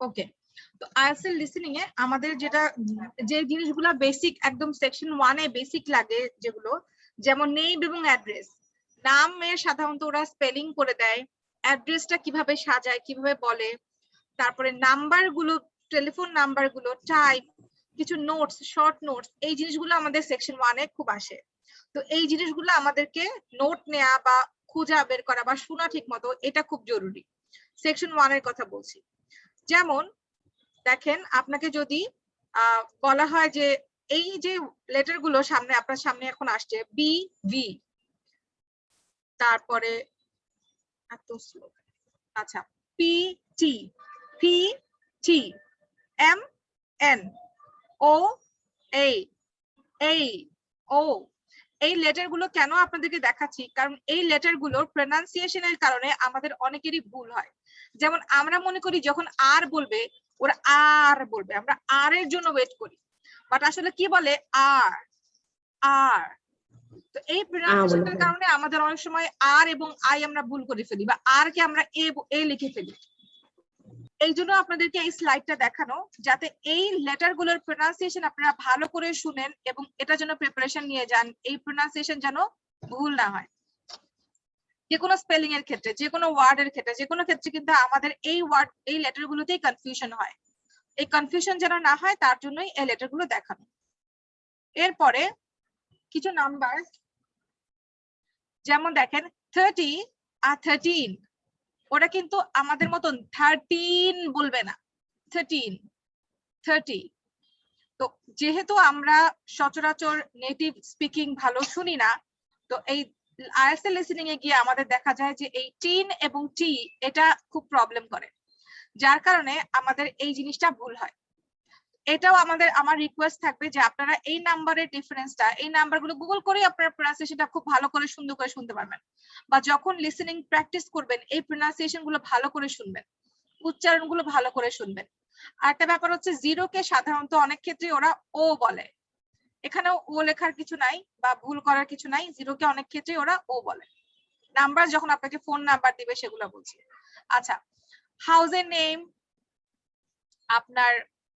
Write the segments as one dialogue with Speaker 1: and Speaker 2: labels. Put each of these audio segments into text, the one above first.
Speaker 1: ওকে, তো আইএলটিএস এর লিসেনিং এ আমাদের যেটা যে জিনিসগুলো বেসিক একদম সেকশন 1 এ বেসিক লাগে, যেগুলো যেমন নেম এবং অ্যাড্রেস। নামের সাধারণত ওরা স্পেলিং করে দেয়, অ্যাড্রেসটা কিভাবে সাজায়, কিভাবে বলে, তারপরে নাম্বার গুলো, টেলিফোন নাম্বার গুলো, টাইপ, কিছু নোটস, শর্ট নোটস, এই জিনিসগুলো আমাদের সেকশন 1 এ খুব আসে। তো এই জিনিসগুলো আমাদেরকে নোট নেওয়া বা খোঁজা বের করা বা শোনা ঠিক মতো, এটা খুব জরুরি। সেকশন 1 এর কথা বলছি। যেমন দেখেন, আপনাকে যদি বলা হয় যে এই যে লেটার গুলো সামনে আপনার সামনে এখন আসছে, বি, ভি, তারপরে এত স্লো, আচ্ছা, পি, টি, পি, টি, এম, এন, ও, এই, ও, এই লেটার গুলো কেন আপনাদেরকে দেখাচ্ছি, কারণ এই লেটার গুলোর প্রনাউন্সিয়েশনের কারণে আমাদের অনেকেরই ভুল হয়। যেমন আমরা মনে করি যখন আর বলবে ওরা আর বলবে, আমরা আর এর জন্য ওয়েট করি, বাট আসলে কি বলে আর, আর। তো এই প্রনাউন্সিয়েশনের কারণে আমাদের অনেক সময় আর এবং আই আমরা ভুল করে ফেলি, বা আর কে আমরা এ লিখে ফেলি। এই জন্য আপনাদেরকে এই স্লাইডটা দেখানো, যাতে এই লেটার গুলোর প্রনাউন্সিয়েশন আপনারা ভালো করে শুনেন এবং এটা যেন প্রিপারেশন নিয়ে যান, এই প্রনাউন্সিয়েশন যেন ভুল না হয়। যে কোনো স্পেলিং এর ক্ষেত্রে, যে কোনো ওয়ার্ডের ক্ষেত্রে, যে কোনো ক্ষেত্রে কিন্তু আমাদের এই ওয়ার্ড, এই লেটার গুলোতেই কনফিউশন হয়। এই কনফিউশন যেন না হয় তার জন্যই এই লেটার গুলো দেখানো। এরপরে কিছু নাম্বার, যেমন দেখেন 30 আর 13, ওরা কিন্তু আমাদের মতন 13 বলবে না, 13, 30। তো যেহেতু আমরা সচরাচর নেটিভ স্পিকিং ভালো শুনি না, তো এই আইএলটিএস লিসেনিং এ গিয়ে আমাদের দেখা যায় যে এই টিন এবং টি এটা খুব প্রবলেম করে, যার কারণে আমাদের এই জিনিসটা ভুল হয়। এটাও আমার রিকোয়েস্ট থাকবে যে আপনারা এই নাম্বারের ডিফারেন্সটা, এই নাম্বারগুলো গুগল করে আপনারা প্রনাউন্সিয়েশনটা খুব ভালো করে সুন্দর করে শুনতে পারবেন, বা যখন লিসেনিং প্র্যাকটিস করবেন এই প্রনাউন্সিয়েশন গুলো ভালো করে শুনবেন, উচ্চারণগুলো ভালো করে শুনবেন। আর একটা ব্যাপার হচ্ছে, জিরোকে সাধারণত অনেক ক্ষেত্রে ওরা ও বলে, এখানেও ও লেখার কিছু নাই বা ভুল করার কিছু নাই, জিরোকে অনেক ক্ষেত্রে ওরা ও বলে। নাম্বার যখন আপনাকে ফোন নাম্বার দিবে সেগুলো বলছি। আচ্ছা, হাউসের নেম আপনার,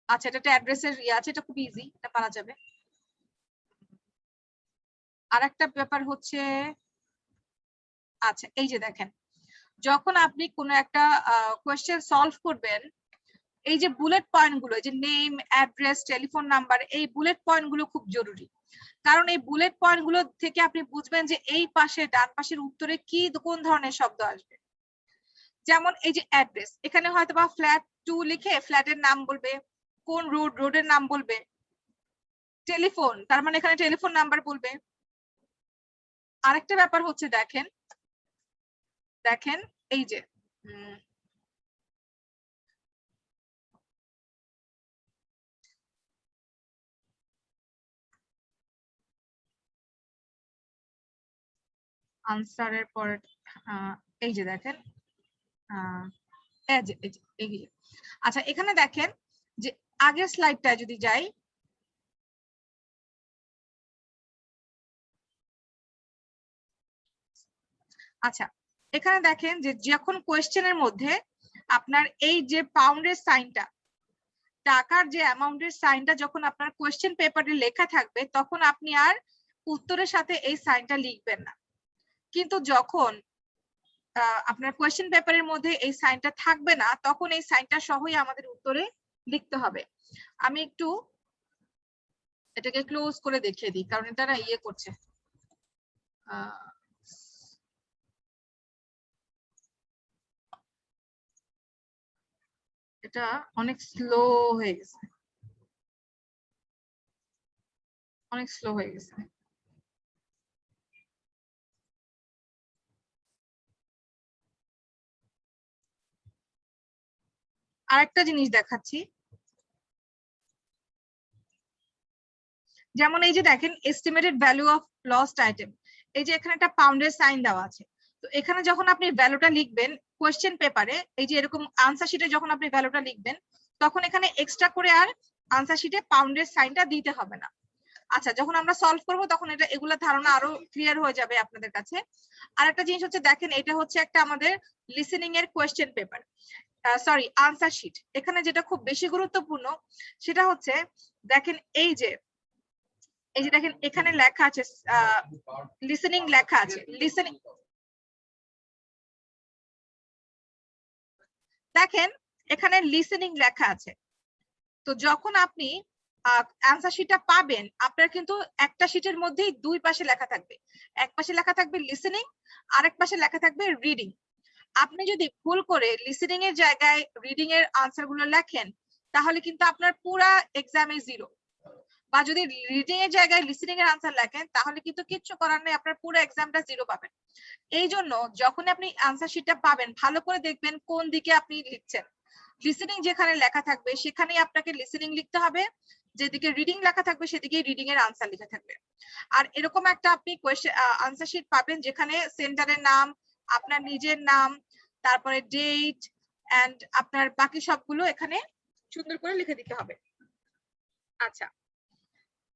Speaker 1: আচ্ছা এটা একটা অ্যাড্রেসের আছে, এটা খুব ইজি, এটা পারা যাবে। আর একটা ব্যাপার হচ্ছে, আচ্ছা এই যে দেখেন, যখন আপনি কোনো একটা কোয়েশ্চেন সলভ করবেন, এই যে বুলেট পয়েন্ট গুলো, যে নেম, অ্যাড্রেস, টেলিফোন নাম্বার, এই বুলেট পয়েন্ট গুলো খুব জরুরি। কারণ এই বুলেট পয়েন্ট গুলো থেকে আপনি বুঝবেন যে এই পাশে ডান পাশের উত্তরে কি কোন ধরনের শব্দ আসবে। যেমন এই যে অ্যাড্রেস, এখানে হয়তো বা ফ্ল্যাট 2 লিখে ফ্ল্যাটের নাম বলবে, কোন রোড, রোডের নাম বলবে। টেলিফোন, তার মানে এখানে টেলিফোন নাম্বার বলবে। আরেকটা ব্যাপার হচ্ছে দেখেন, দেখেন এই যে আনসারের পরে, এই যে দেখেন, আচ্ছা এখানে দেখেন যে আগের স্লাইডটা যদি যাই, আচ্ছা এখানে দেখেন যে যখন কোয়েশ্চেনের মধ্যে আপনার এই যে পাউন্ডের সাইনটা, টাকার যে অ্যামাউন্টের সাইনটা যখন আপনার কোয়েশ্চেন পেপারে লেখা থাকবে, তখন আপনি আর উত্তরের সাথে এই সাইনটা লিখবেন না। কিন্তু যখন আপনার কোয়েশ্চেন পেপারের মধ্যে এই সাইনটা থাকবে না, তখন এই সাইনটা সহই আমাদের উত্তরে লিখতে হবে। আমি একটু এটাকে ক্লোজ করে দেখিয়ে দিই, কারণ এটা না ইয়ে করছে, এটা অনেক স্লো হয়ে গেছে, অনেক স্লো হয়ে গেছে। আরেকটা জিনিস দেখাচ্ছি, যেমন এই যে দেখেন estimated value of lost item, এই যে এখানে একটা পাউন্ডের সাইন দেওয়া আছে। তো এখানে যখন আপনি ভ্যালুটা লিখবেন কোয়েশ্চেন পেপারে, এই যে এরকম আনসার শিটে যখন আপনি ভ্যালুটা লিখবেন, তখন এখানে এক্সট্রা করে আর আনসার শিটে পাউন্ডের সাইনটা দিতে হবে না। আচ্ছা যখন আমরা সলভ করব তখন এটা এগুলা ধারণা আরো ক্লিয়ার হয়ে যাবে আপনাদের কাছে। আর একটা জিনিস হচ্ছে দেখেন, এটা হচ্ছে একটা আমাদের লিসেনিং এর question paper. Sorry answer sheet. এখানে যেটা খুব বেশি গুরুত্বপূর্ণ সেটা হচ্ছে দেখেন এই যে দেখেন এখানে লেখা আছে লিসেনিং লেখা আছে লিসেনিং, দেখেন এখানে লিসেনিং লেখা আছে। তো যখন আপনি অ্যান্সার শিটটা পাবেন আপনার কিন্তু একটা শিটের মধ্যেই দুই পাশে লেখা থাকবে, এক পাশে লেখা থাকবে লিসেনিং, আরেক পাশে লেখা থাকবে রিডিং। আপনি যদি ভুল করে লিসেনিং এর জায়গায় রিডিং এর আনসার গুলো লেখেন তাহলে কিন্তু আপনার পুরা এক্সামে 0, বা যদি রিডিং এর জায়গায় লিসেনিং এর আনসার লেখেন তাহলে কিন্তু কিচ্ছু করার নেই, আপনার পুরো এক্সামটা 0 পাবেন। এই জন্য যখন আপনি আনসার শিটটা পাবেন ভালো করে দেখবেন কোন দিকে আপনি লিখছেন। লিসেনিং যেখানে লেখা থাকবে সেখানেই আপনাকে লিসেনিং লিখতে হবে, যেদিকে রিডিং লেখা থাকবে সেদিকে রিডিং এর আনসার লেখা থাকবে। আর এরকম একটা আপনি কোয়েশ্চেন আনসার শিট পাবেন যেখানে সেন্টারের নাম, আপনার নিজের নাম, তারপরে ডেট এন্ড আপনার বাকি সবগুলো এখানে সুন্দর করে লিখে দিতে হবে। আচ্ছা,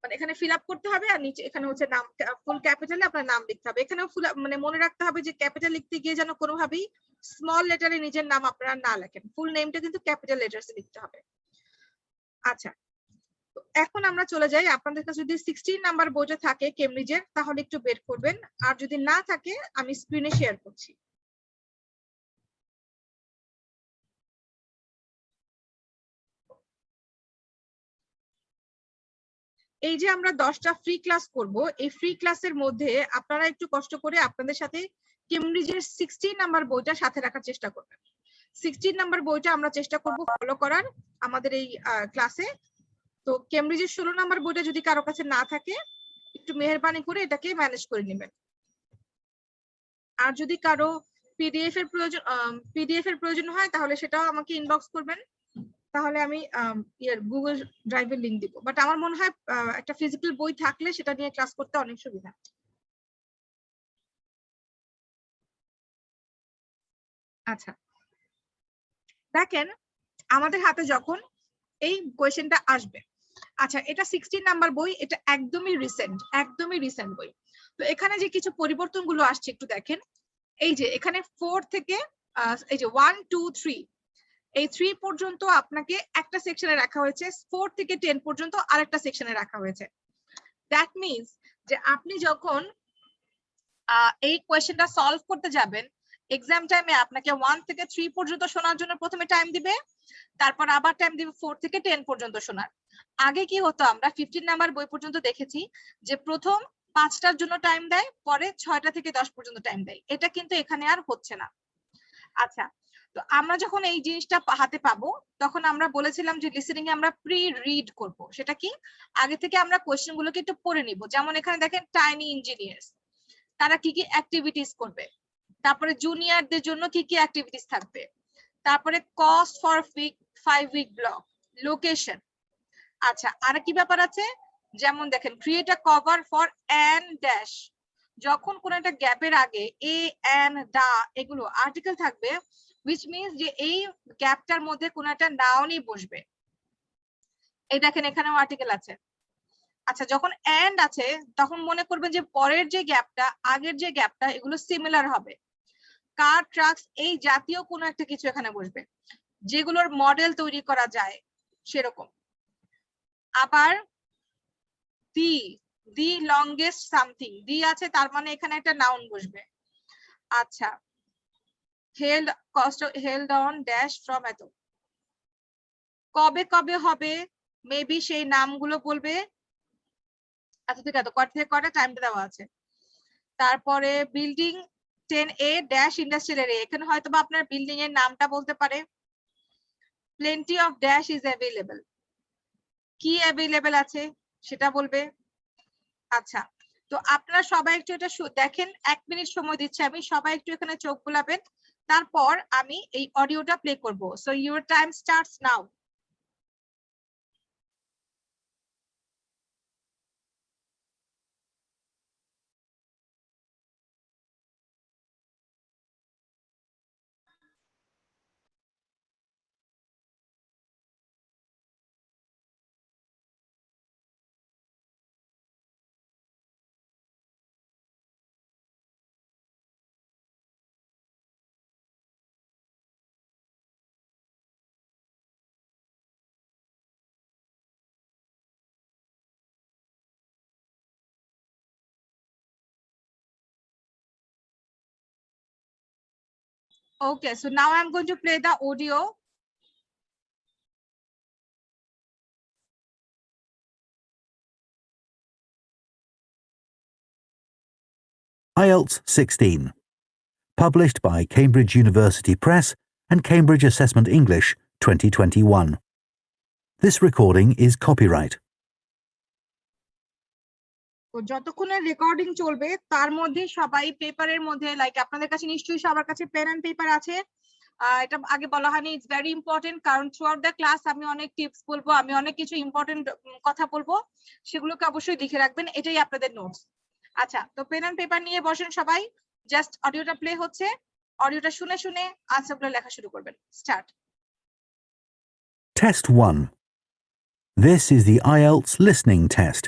Speaker 1: মানে এখানে ফিল আপ করতে হবে আর নিচে এখানে হচ্ছে নাম ফুল ক্যাপিটালে আপনার নাম লিখতে হবে। এখানেও ফুল মানে মনে রাখতে হবে যে ক্যাপিটাল লিখতে গিয়ে যেন কোনোভাবেই স্মল লেটারে নিজের নাম আপনারা না লেখেন, ফুল নেমটা কিন্তু ক্যাপিটাল লেটারসে লিখতে হবে। আচ্ছা, এখন আমরা চলে যাই, আপনাদের কাছে যদি 16 নাম্বার বইটা থাকে কেমব্রিজের তাহলে একটু বের করবেন, আর যদি না থাকে আমি স্ক্রিনে শেয়ার করছি। এই যে আমরা 10টা ফ্রি ক্লাস করব, এই ফ্রি ক্লাসের মধ্যে আপনারা একটু কষ্ট করে আপনাদের সাথে কেমব্রিজের 16 নাম্বার বইটা সাথে রাখার চেষ্টা করবেন। 16 নাম্বার বইটা আমরা চেষ্টা করব ফলো করার আমাদের এই ক্লাসে। তো কেমব্রিজের 16 নাম্বার বইটা যদি কারো কাছে না থাকে একটু মেহেরবানি করে এটাকে ম্যানেজ করে নেবেন। আর যদি কারো পিডিএফ এর প্রয়োজন হয় তাহলে সেটাও আমাকে ইনবক্স করবেন, তাহলে আমি গুগল ড্রাইভের লিংক দিব। বাট আমার মনে হয় একটা ফিজিক্যাল বই থাকলে সেটা নিয়ে ক্লাস করতে অনেক সুবিধা। আচ্ছা, দেখেন আমাদের হাতে যখন এই কোয়েশ্চেনটা আসবে, আচ্ছা এটা 16 নাম্বার বই, এটা একদমই রিসেন্ট বই। তো এখানে যে কিছু পরিবর্তনগুলো আসছে একটু দেখেন। এই যে এখানে 4 থেকে এই যে 1 2 3 এই 3 পর্যন্ত আপনাকে একটা সেকশনে রাখা হয়েছে, 4 থেকে 10 পর্যন্ত আরেকটা সেকশনে রাখা হয়েছে। দ্যাট মিন্স যে আপনি যখন এই কোয়েশ্চেনটা সলভ করতে যাবেন এক্সাম টাইমে আপনাকে 1 থেকে 3 পর্যন্ত শোনার জন্য প্রথমে টাইম দিবে, তারপর আবার টাইম দিবে 4 থেকে 10 পর্যন্ত শোনার। আগে কি হতো আমরা 15 নাম্বার বই পর্যন্ত দেখেছি যে প্রথম 5টার জন্য টাইম দেয়, পরে 6টা থেকে 10 পর্যন্ত টাইম দেয়, এটা কিন্তু এখানে আর হচ্ছে না। আচ্ছা, তো আমরা যখন এই জিনিসটা হাতে পাবো তখন আমরা বলেছিলাম যে লিসেনিং এ আমরা প্রি রিড করব। সেটা কি, আগে থেকে আমরা কোশ্চেন গুলোকে একটু পড়ে নিব। যেমন এখানে দেখেন টাইনি ইঞ্জিনিয়ার্স, তারা কি কি অ্যাক্টিভিটিস করবে, তারপরে জুনিয়রদের জন্য কি কি অ্যাক্টিভিটিস থাকবে, তারপরে cost for 5 week block, location. আচ্ছা, আর কি ব্যাপার আছে, যেমন দেখেন create a cover for an dash, যখন কোন একটা গ্যাপের আগে এ অ্যান দা এগুলো আর্টিকেল থাকবে, which means যে এই গ্যাপটার মধ্যে কোন একটা নাউনই বসবে। এই দেখেন এখানেও আর্টিকেল আছে। আচ্ছা, যখন এন্ড আছে তখন মনে করবেন যে পরের যে গ্যাপটা আগের যে গ্যাপটা এগুলো সিমিলার হবে। কার, ট্রাকস এই জাতীয় কোনো একটা কিছু এখানে বসবে, যেগুলোর মডেল তৈরি করা যায় সেরকম। আবার দি লংগেস্ট সামথিং, দি আছে তার মানে এখানে একটা নাউন বসবে। আচ্ছা, হেল্ড অন ড্যাশ ফ্রম এত, কবে কবে হবে মেবি সেই নামগুলো বলবে, এত থেকে এত, কটা থেকে কটা টাইমটা দেওয়া আছে। তারপরে building 10A dash industrial area, এখানে হয়তো বা আপনার বিল্ডিং এর নামটা বলতে পারে। Plenty of dash is available, কি অ্যাভেলেবল আছে সেটা বলবে। আচ্ছা, তো আপনারা সবাই একটু এটা দেখেন, 1 মিনিট সময় দিচ্ছি আমি, সবাই একটু এখানে চোখ বুলাবেন, তারপর আমি এই অডিওটা প্লে করব। So your time starts now. Okay, so now I'm going to play the audio.
Speaker 2: Ielts 16. Published by Cambridge University Press and Cambridge Assessment English 2021. This recording is copyright.
Speaker 1: তো যতক্ষণে রেকর্ডিং চলবে তার মধ্যে সবাই পেপারের মধ্যে লাইক আপনাদের কাছে নিশ্চয়ই সবার কাছে পেন এন্ড পেপার আছে। এটা আগে বলা হয়নি, ইটস ভেরি ইম্পর্টেন্ট, কারণ থ্রু আউট দ্য ক্লাস আমি অনেক টিপস বলবো, আমি অনেক কিছু ইম্পর্টেন্ট কথা বলবো, সেগুলোকে অবশ্যই লিখে রাখবেন, এটাই আপনাদের নোটস। আচ্ছা, তো পেন এন্ড পেপার নিয়ে বসেন সবাই, জাস্ট অডিওটা প্লে হচ্ছে, অডিওটা শুনে শুনে আনসারগুলো লেখা শুরু করবেন। Start.
Speaker 2: Test 1. This is the Ielts listening test.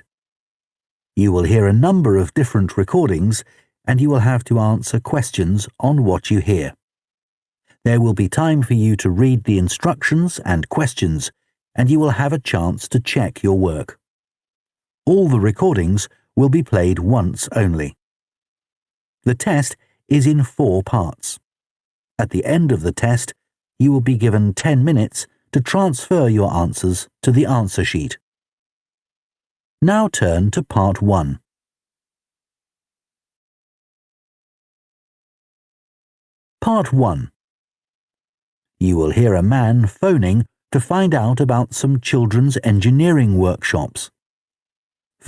Speaker 2: You will hear a number of different recordings and you will have to answer questions on what you hear. There will be time for you to read the instructions and questions and you will have a chance to check your work. All the recordings will be played once only. The test is in 4 parts. At the end of the test, you will be given 10 minutes to transfer your answers to the answer sheet. Now turn to part 1. Part 1. You will hear a man phoning to find out about some children's engineering workshops.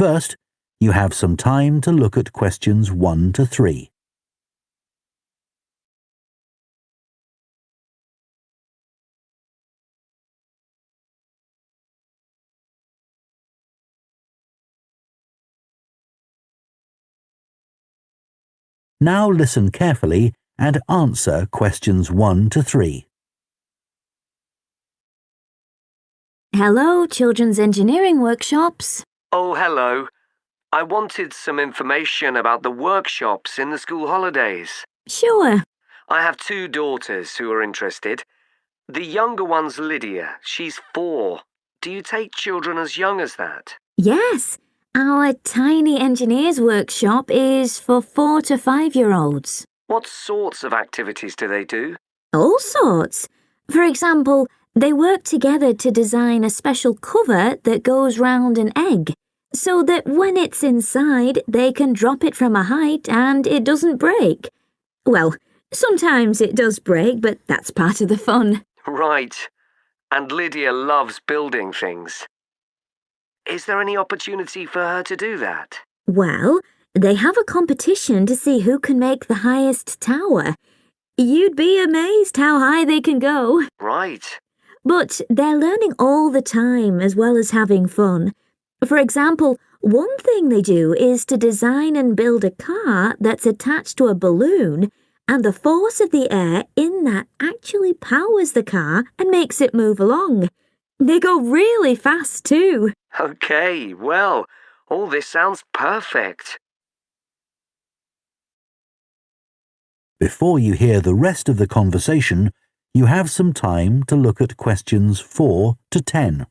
Speaker 2: First, you have some time to look at questions 1 to 3. Now listen carefully and answer questions 1 to 3.
Speaker 3: Hello, Children's Engineering Workshops.
Speaker 4: Oh, hello. I wanted some information about the workshops in the school holidays.
Speaker 3: Sure.
Speaker 4: I have 2 daughters who are interested. The younger one's Lydia. She's 4. Do you take children as young as that?
Speaker 3: Yes, our tiny engineers workshop is for 4 to 5-year-olds.
Speaker 4: What sorts of activities do they do?
Speaker 3: All sorts. For example, they work together to design a special cover that goes round an egg, so that when it's inside, they can drop it from a height and it doesn't break. Well, sometimes it does break, but that's part of the fun.
Speaker 4: Right. And Lydia loves building things. Is there any opportunity for her to do that?
Speaker 3: Well, they have a competition to see who can make the highest tower. You'd be amazed how high they can go.
Speaker 4: Right.
Speaker 3: But they're learning all the time as well as having fun. For example, one thing they do is to design and build a car that's attached to a balloon, and the force of the air in that actually powers the car and makes it move along. They go really fast too.
Speaker 4: Okay, well, all this sounds perfect.
Speaker 2: Before you hear the rest of the conversation, you have some time to look at questions 4 to 10.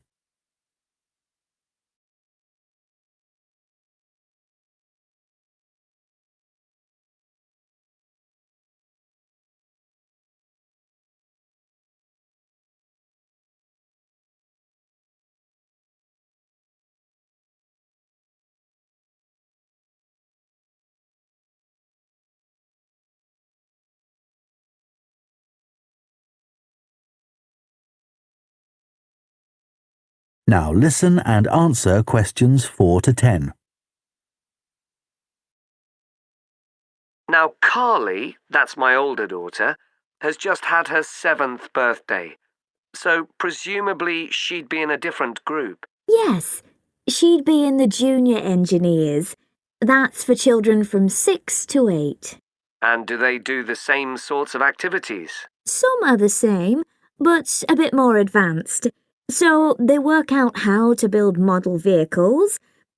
Speaker 2: Now listen and answer questions 4 to 10.
Speaker 4: Now, Carly, that's my older daughter, has just had her 7th birthday. So, presumably, she'd be in a different group.
Speaker 3: Yes, she'd be in the junior engineers. That's for children from 6 to 8.
Speaker 4: And do they do the same sorts of activities?
Speaker 3: Some are the same, but a bit more advanced. So they work out how to build model vehicles,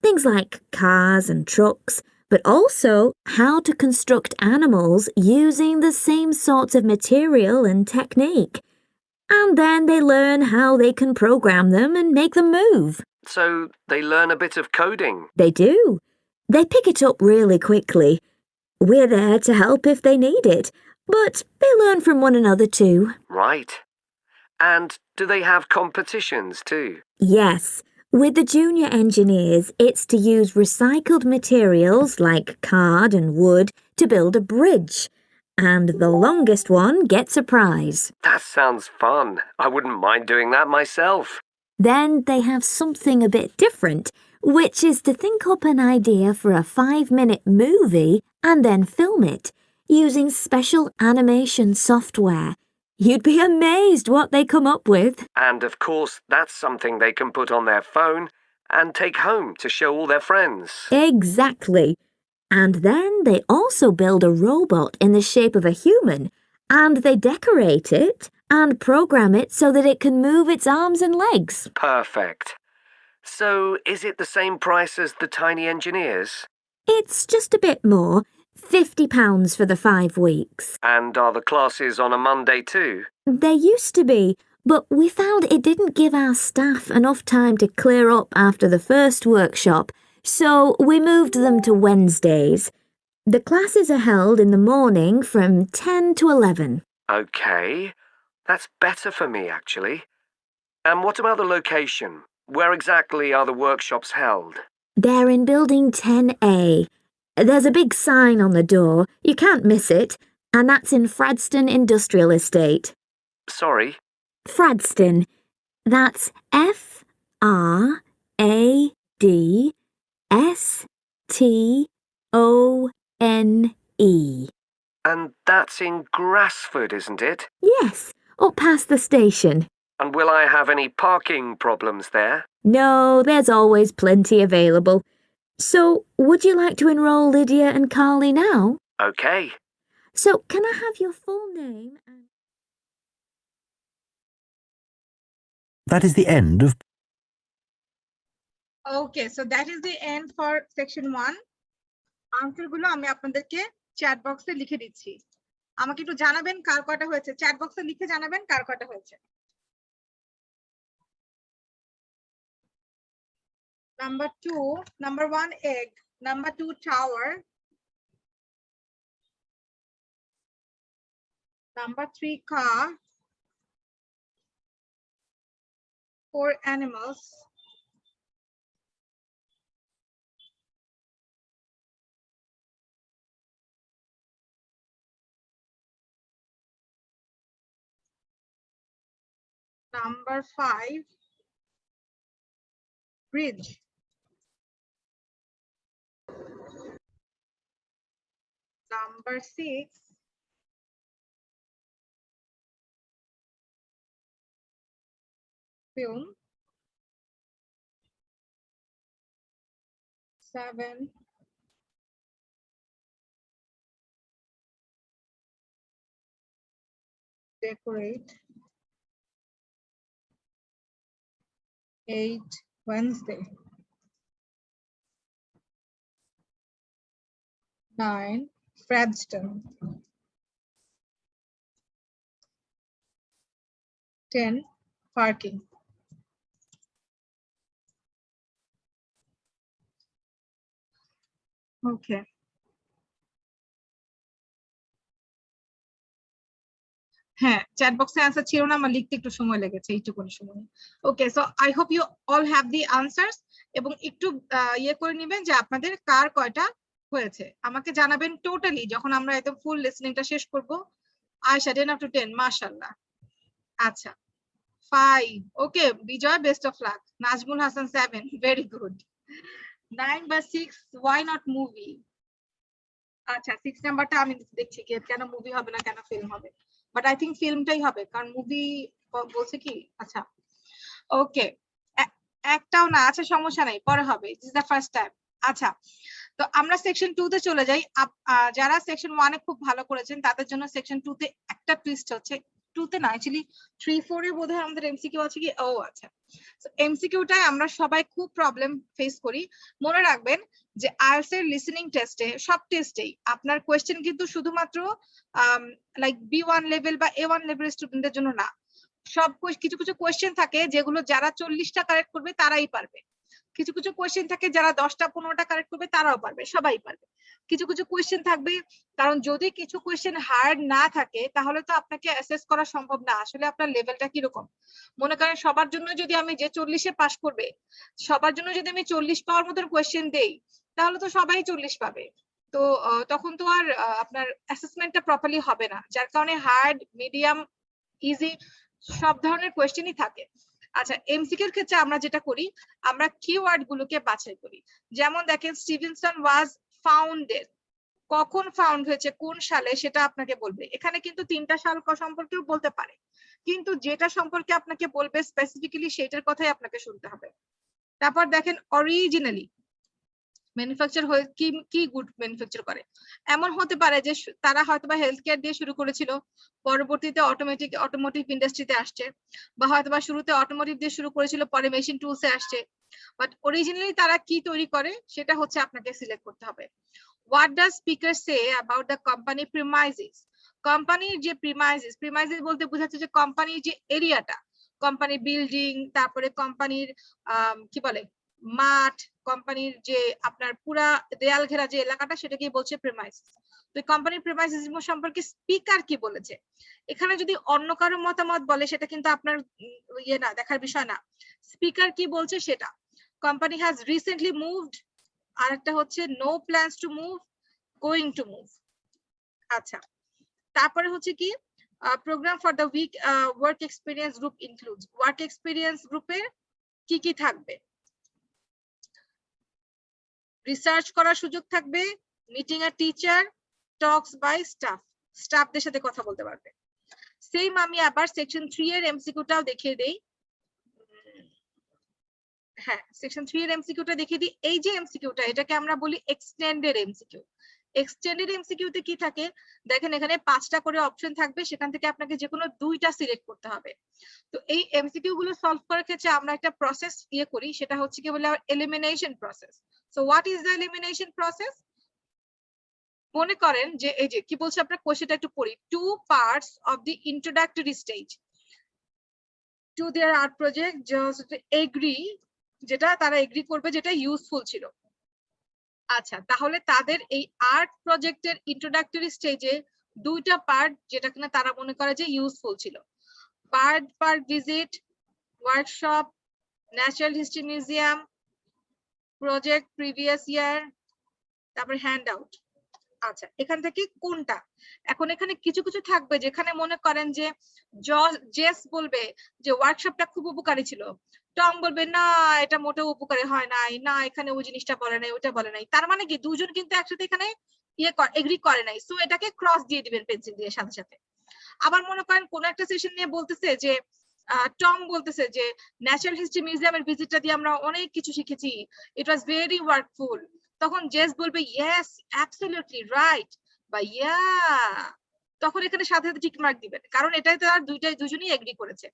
Speaker 3: things like cars and trucks, but also how to construct animals using the same sorts of material and technique. And then they learn how they can program them and make them move.
Speaker 4: So they learn a bit of coding.
Speaker 3: They do. They pick it up really quickly. We're there to help if they need it, but they learn from one another too.
Speaker 4: Right. And do they have competitions too?
Speaker 3: Yes, with the junior engineers, it's to use recycled materials like card and wood to build a bridge. And the longest one gets a prize.
Speaker 4: That sounds fun. I wouldn't mind doing that myself.
Speaker 3: Then they have something a bit different, which is to think up an idea for a 5-minute movie and then film it, using special animation software. You'd be amazed what they come up with.
Speaker 4: And of course, that's something they can put on their phone and take home to show all their friends.
Speaker 3: Exactly. And then they also build a robot in the shape of a human, and they decorate it and program it so that it can move its arms and legs.
Speaker 4: Perfect. So, is it the same price as the tiny engineers?
Speaker 3: It's just a bit more, £50 for the 5 weeks.
Speaker 4: And are the classes on a Monday too?
Speaker 3: They used to be, but we found it didn't give our staff enough time to clear up after the first workshop, so we moved them to Wednesdays. The classes are held in the morning from 10 to 11.
Speaker 4: Okay, that's better for me actually. And what about the location? Where exactly are the workshops held?
Speaker 3: They're in Building 10A. There's a big sign on the door. You can't miss it. And that's in Fradston Industrial Estate.
Speaker 4: Sorry?
Speaker 3: Fradston. That's F-R-A-D-S-T-O-N-E.
Speaker 4: And that's in Grassford, isn't it?
Speaker 3: Yes, up past the station.
Speaker 4: And will I have any parking problems there?
Speaker 3: No, there's always plenty available. So, would you like to enroll Lydia and Carly now?
Speaker 4: Okay.
Speaker 3: So, can I have your full name and...
Speaker 2: That is the end of
Speaker 1: Okay, so that is the end for section 1. Answer গুলো আমি আপনাদেরকে chat বক্সে লিখে দিচ্ছি। আমাকে একটু জানাবেন কার কয়টা হয়েছে, চ্যাট বক্সে লিখে জানাবেন কার কয়টা হয়েছে। Number 2, number 1 egg, number 2 tower, number 3 car, 4 animals, number 5 bridge, number 6 film, 7 decorate, 8 Wednesday, 9 Fradston, 10 parking. Okay. হ্যাঁ, চ্যাট বক্সে অ্যানসার ছিল না, আমার লিখতে একটু সময় লেগেছে, এইটুকুনি সময়। Okay, so I hope you all have the answers, এবং একটু ইয়ে করে নেবেন যে আপনাদের কার কয়টা হয়েছে। আমাকে জানাবেন টোটালি যখন আমরা একদম ফুল লিসনিংটা শেষ করব। আয়শা 10 up to 10, মাশাআল্লাহ। আচ্ছা, 5, okay, Bijoy best of luck. Nazmul Hasan 7, very good. 9 বা 6, ওয়াই নট মুভি। আচ্ছা, 6 নাম্বারটা আমি দেখছি কেন মুভি হবে না, কেন ফিল্ম হবে, বাট আই থিংক ফিল্মটাই হবে, কারণ মুভি বলছে কি। আচ্ছা, ওকে, একটাও না, আচ্ছা সমস্যা নাই, পরে হবে, this is the first time. আচ্ছা, তো আমরা সেকশন 2 তে চলে যাই। যারা সেকশন 1 এ খুব ভালো করেছেন তাদের জন্য সেকশন 2 তে একটা টুইস্ট হচ্ছে, 2 তে না অ্যাকচুয়ালি 3 4 এ বোধহয় আমাদের এমসিকিউ আছে কি। ও আচ্ছা, সো এমসিকিউটাই আমরা সবাই খুব প্রবলেম ফেস করি। মনে রাখবেন যে আইএলটিএস এর লিসেনিং টেস্টে, সব টেস্টেই আপনার কোশ্চেন কিন্তু শুধুমাত্র লাইক B1 লেভেল বা A1 লেভেলের স্টুডেন্টদের জন্য না। সব কিছু কিছু কোশ্চেন থাকে যেগুলো যারা 40টা কারেক্ট করবে তারাই পারবে। কিছু কিছু কোয়েশ্চেন থাকে যারা 10টা 15টা কারেক্ট করবে তারাও পারবে, সবাই পারবে। কিছু কিছু কোয়েশ্চেন থাকবে, কারণ যদি কিছু কোয়েশ্চেন হার্ড না থাকে তাহলে তো আপনাকে অ্যাসেস করা সম্ভব না আসলে আপনার লেভেলটা কিরকম। মনে করেন সবার জন্য যদি আমি যে 40-এ পাস করবে, সবার জন্য যদি আমি 40 পাওয়ার মতন কোয়েশ্চেন দেই, তাহলে তো সবাই 40 পাবে। তো তখন তো আর আপনার অ্যাসেসমেন্টটা প্রপারলি হবে না, যার কারণে হার্ড, মিডিয়াম, ইজি সব ধরনের কোয়েশ্চেনই থাকে। আচ্ছা, এমসিকিউর ক্ষেত্রে আমরা যেটা করি, আমরা কিওয়ার্ড গুলোকে বাছাই করি। যেমন দেখেন, স্টিভেনসন ওয়াজ ফাউন্ডেড, কখন ফাউন্ড হয়েছে, কোন সালে, সেটা আপনাকে বলবে। এখানে কিন্তু 3টা সাল সম্পর্কেও বলতে পারে, কিন্তু যেটা সম্পর্কে আপনাকে বলবে স্পেসিফিক্যালি সেটার কথাই আপনাকে শুনতে হবে। তারপর দেখেন, অরিজিনালি ম্যানুফ্যাকচার হয়ে কি গুড ম্যানুফ্যাকচার করে। এমন হতে পারে যে তারা হয়তোবা হেলথ কেয়ার দিয়ে শুরু করেছিল, পরবর্তীতে অটোমোটিভ ইন্ডাস্ট্রিতে আসছে, বা হয়তোবা শুরুতে অটোমোটিভ দিয়ে শুরু করেছিল, পরে মেশিন টুলসে আসছে। বাট অরিজিনালি তারা কি তৈরি করে সেটা হচ্ছে আপনাকে সিলেক্ট করতে হবে। What does speaker say about the company premises? কোম্পানির যে প্রিমাইসেস বলতে বোঝাচ্ছে যে কোম্পানির যে এরিয়াটা, কোম্পানির বিল্ডিং, তারপরে কোম্পানির কি বলে মাঠ, কোম্পানির যে আপনার পুরা দেয়াল ঘেরা যে এলাকাটা, সেটাকেই বলছে প্রিমাইসেস। তো কোম্পানির প্রিমাইসেস সম্পর্কে স্পিকার কি বলেছে, এখানে যদি অন্য কারো মতামত বলে সেটা কিন্তু আপনার ইয়ে না, দেখার বিষয় না। স্পিকার কি বলছে সেটা, কোম্পানি হ্যাজ রিসেন্টলি মুভড, আরেকটা হচ্ছে no plans to move, going to move. আচ্ছা, তারপরে হচ্ছে কি, programme for the week work experience group includes, work experience গ্রুপে কি কি থাকবে, রিসার্চ করার সুযোগ থাকবে, meeting a teacher, talks by স্টাফদের সাথে কথা বলতে পারবে। সেম আমি আবার সেকশন 3 এর এমসিকিউটাও দেখিয়ে দেই। হ্যাঁ, সেকশন 3 এর এমসিকিউটা দেখিয়ে দিই। এই যে এমসিকিউটা, এটাকে আমরা বলি এক্সটেন্ডেড এমসিকিউ। এক্সটেন্ডেড এমসিকিউতে কি থাকে, দেখেন এখানে 5টা করে অপশন থাকবে, সেখান থেকে আপনাকে যে কোনো 2টা সিলেক্ট করতে হবে। তো এই এমসিকিউ গুলো সলভ করার ক্ষেত্রে আমরা একটা প্রসেস করি, সেটা হচ্ছে কি বলে elimination process. So what is the elimination process? মনে করেন যে এই যে কি বলছে, আপনার কোশ্চেনটা একটু পড়ি। 2 parts of the introductory stage to their art project just agree, যেটা তারা এগ্রি করবে যেটা ইউজফুল ছিল। আচ্ছা, তাহলে তাদের এই আর্ট প্রজেক্টের ইন্ট্রোডাক্টরি স্টেজে 2টা পার্ট যেটা কিনা তারা মনে করে যে ইউজফুল ছিল, part visit, workshop, natural history museum, project previous year, তারপর হ্যান্ড আউট। আচ্ছা, এখান থেকে কোনটা, এখন এখানে কিছু কিছু থাকবে যেখানে মনে করেন যে জেস বলবে যে ওয়ার্কশপটা খুব উপকারী ছিল, টম বলবে না এটা মোটেও উপকারী হয় নাই, না এখানে ওই জিনিসটা বলে নাই, ওটা বলে নাই। তার মানে কি দুজন কিন্তু একসাথে এখানে এগ্রি করে নাই, সো এটাকে ক্রস দিয়ে দিবেন পেন্সিল দিয়ে সাথে সাথে। আবার মনে করেন কোন একটা সেশন নিয়ে বলতেছে যে টম বলতেছে যে ন্যাচারাল হিস্ট্রি মিউজিয়ামের ভিজিটটা দিয়ে আমরা অনেক কিছু শিখেছি, ইট ওয়াজ ভেরি ওয়ার্কফুল, তখন জেস বলবে ইয়েস অ্যাবসলিউটলি রাইট বা ইয়া, তখন এখানে সাথে সাথে টিক মার্ক দিবেন, কারণ এটাই তারা দুজনেই এগ্রি করেছে।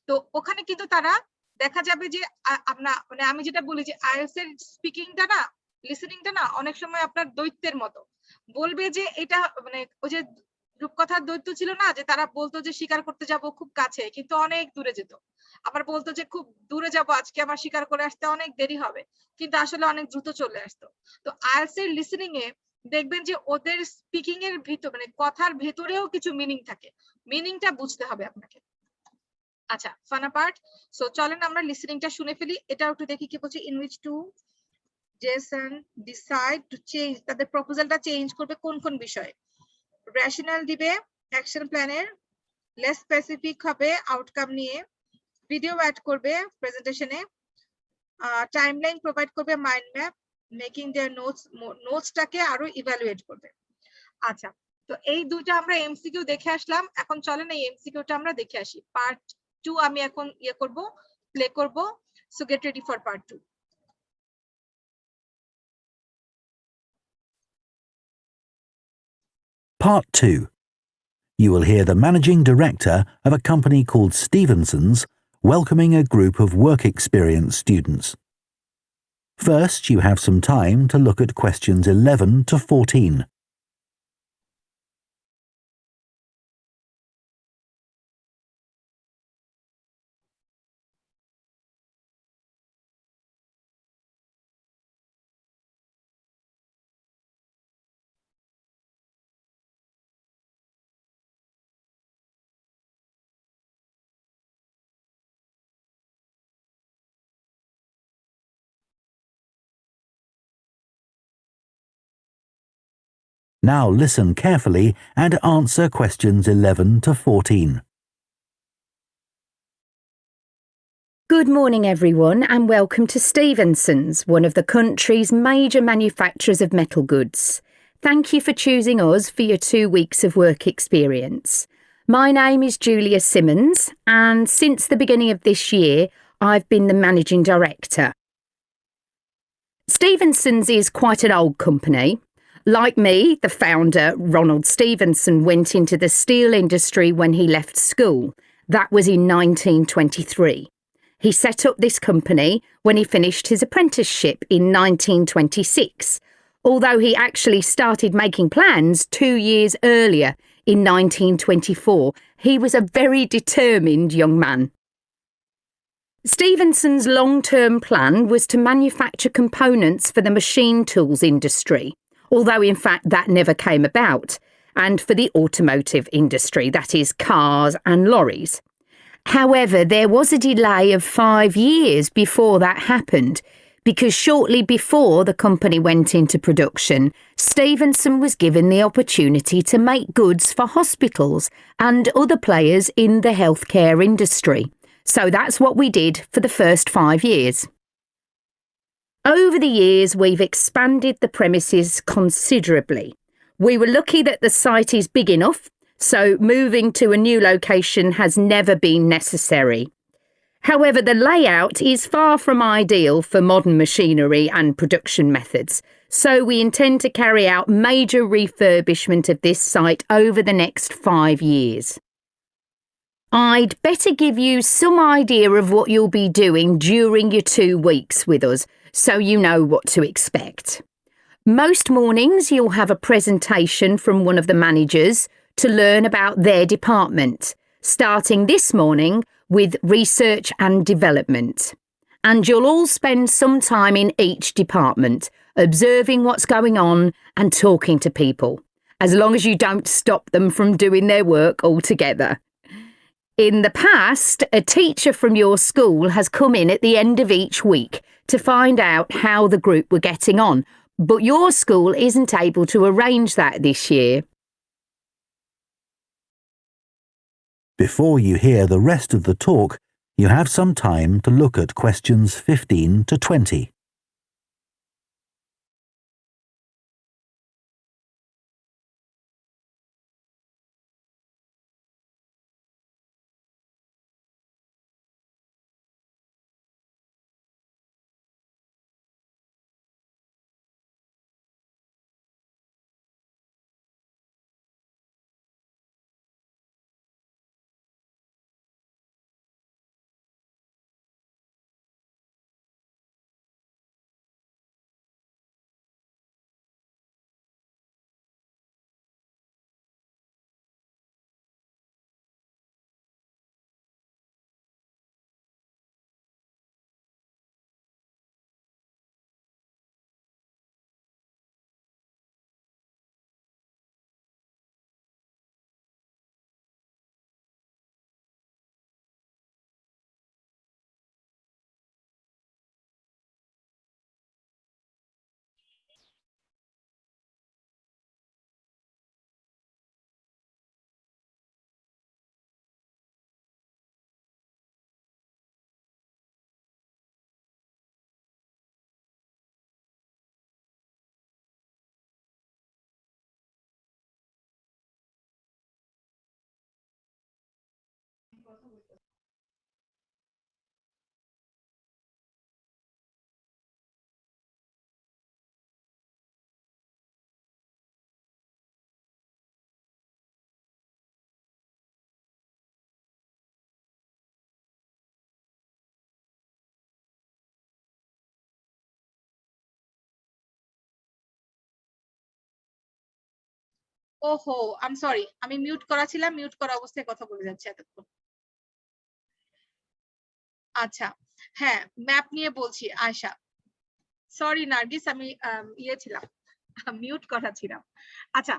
Speaker 1: তো ওখানে কিন্তু তারা দেখা যাবে যে মানে আমি যেটা বলি যে আইএলটিএস এর স্পিকিংটা না, লিসেনিংটা না অনেক সময় আপনার দৈত্যের মতো, বলবে যে এটা মানে ওই যে রূপকথার দৈত্য ছিল না, যে তারা বলতো যে শিকার করতে যাব খুব কাছে কিন্তু অনেক দূরে যেত, আবার বলতো যে খুব দূরে যাব আজকে আমার শিকার করে আসতে অনেক দেরি হবে, কিন্তু আসলে অনেক দ্রুত চলে আসতো। তো আইএলটিএস এর লিসেনিং এ দেখবেন যে ওদের স্পিকিং এর ভিতর মানে কথার ভেতরেও কিছু মিনিং থাকে, মিনিংটা বুঝতে হবে আপনাকে। আচ্ছা, ফানা পার্ট। সো চলেন আমরা লিসেনিংটা শুনে ফেলি, এটাও একটু দেখি কি বলছে। In which to Jason decide to change, তাদের প্রপোজালটা চেঞ্জ করবে কোন কোন বিষয়ে, রেশনাল দিবে অ্যাকশন প্ল্যানের, লেস স্পেসিফিক হবে আউটকাম নিয়ে, ভিডিও অ্যাড করবে প্রেজেন্টেশনে, টাইমলাইন প্রোভাইড করবে, মাইন্ড ম্যাপ, মেকিং দেয়ার নোটসটাকে আরো ইভ্যালুয়েট করবে। আচ্ছা, তো এই দুইটা আমরা এমসিকিউ দেখে আসলাম, এখন চলেন এই এমসিকিউটা আমরা দেখে আসি। পার্ট 2 আমি এখন করব, প্লে করব। So get ready for part 2.
Speaker 2: Part 2. You will hear the managing director of a company called Stevenson's welcoming a group of work experience students. First, you have some time to look at questions 11 to 14. Now listen carefully and answer questions 11 to 14.
Speaker 5: Good morning, everyone, and welcome to Stevenson's, one of the country's major manufacturers of metal goods. Thank you for choosing us for your 2 weeks of work experience. My name is Julia Simmons, and since the beginning of this year, I've been the managing director. Stevenson's is quite an old company. Like me, the founder, Ronald Stevenson, went into the steel industry when he left school. That was in 1923. He set up this company when he finished his apprenticeship in 1926, although he actually started making plans 2 years earlier in 1924. He was a very determined young man. Stevenson's long-term plan was to manufacture components for the machine tools industry, although in fact that never came about, and for the automotive industry, that is cars and lorries. However, there was a delay of 5 years before that happened, because shortly before the company went into production, Stevenson was given the opportunity to make goods for hospitals and other players in the healthcare industry. So that's what we did for the first 5 years. Over the years, we've expanded the premises considerably. We were lucky that the site is big enough, so moving to a new location has never been necessary. However, the layout is far from ideal for modern machinery and production methods, so we intend to carry out major refurbishment of this site over the next 5 years. I'd better give you some idea of what you'll be doing during your 2 weeks with us, so you know what to expect. Most mornings you'll have a presentation from one of the managers to learn about their department, starting this morning with research and development. And you'll all spend some time in each department, observing what's going on and talking to people, as long as you don't stop them from doing their work altogether. In the past, a teacher from your school has come in at the end of each week to find out how the group were getting on, but your school isn't able to arrange that this year.
Speaker 2: Before you hear the rest of the talk, you have some time to look at questions 15 to 20.
Speaker 1: ওহো, I am sorry, আমি mute করা ছিলাম, mute করা অবস্থায় কথা বলে যাচ্ছে এতক্ষণ। আচ্ছা, হ্যাঁ, ম্যাপ নিয়ে বলছি আয়শা। সরি নার্গিস, আমি ছিলাম, মিউট করা ছিলাম। আচ্ছা,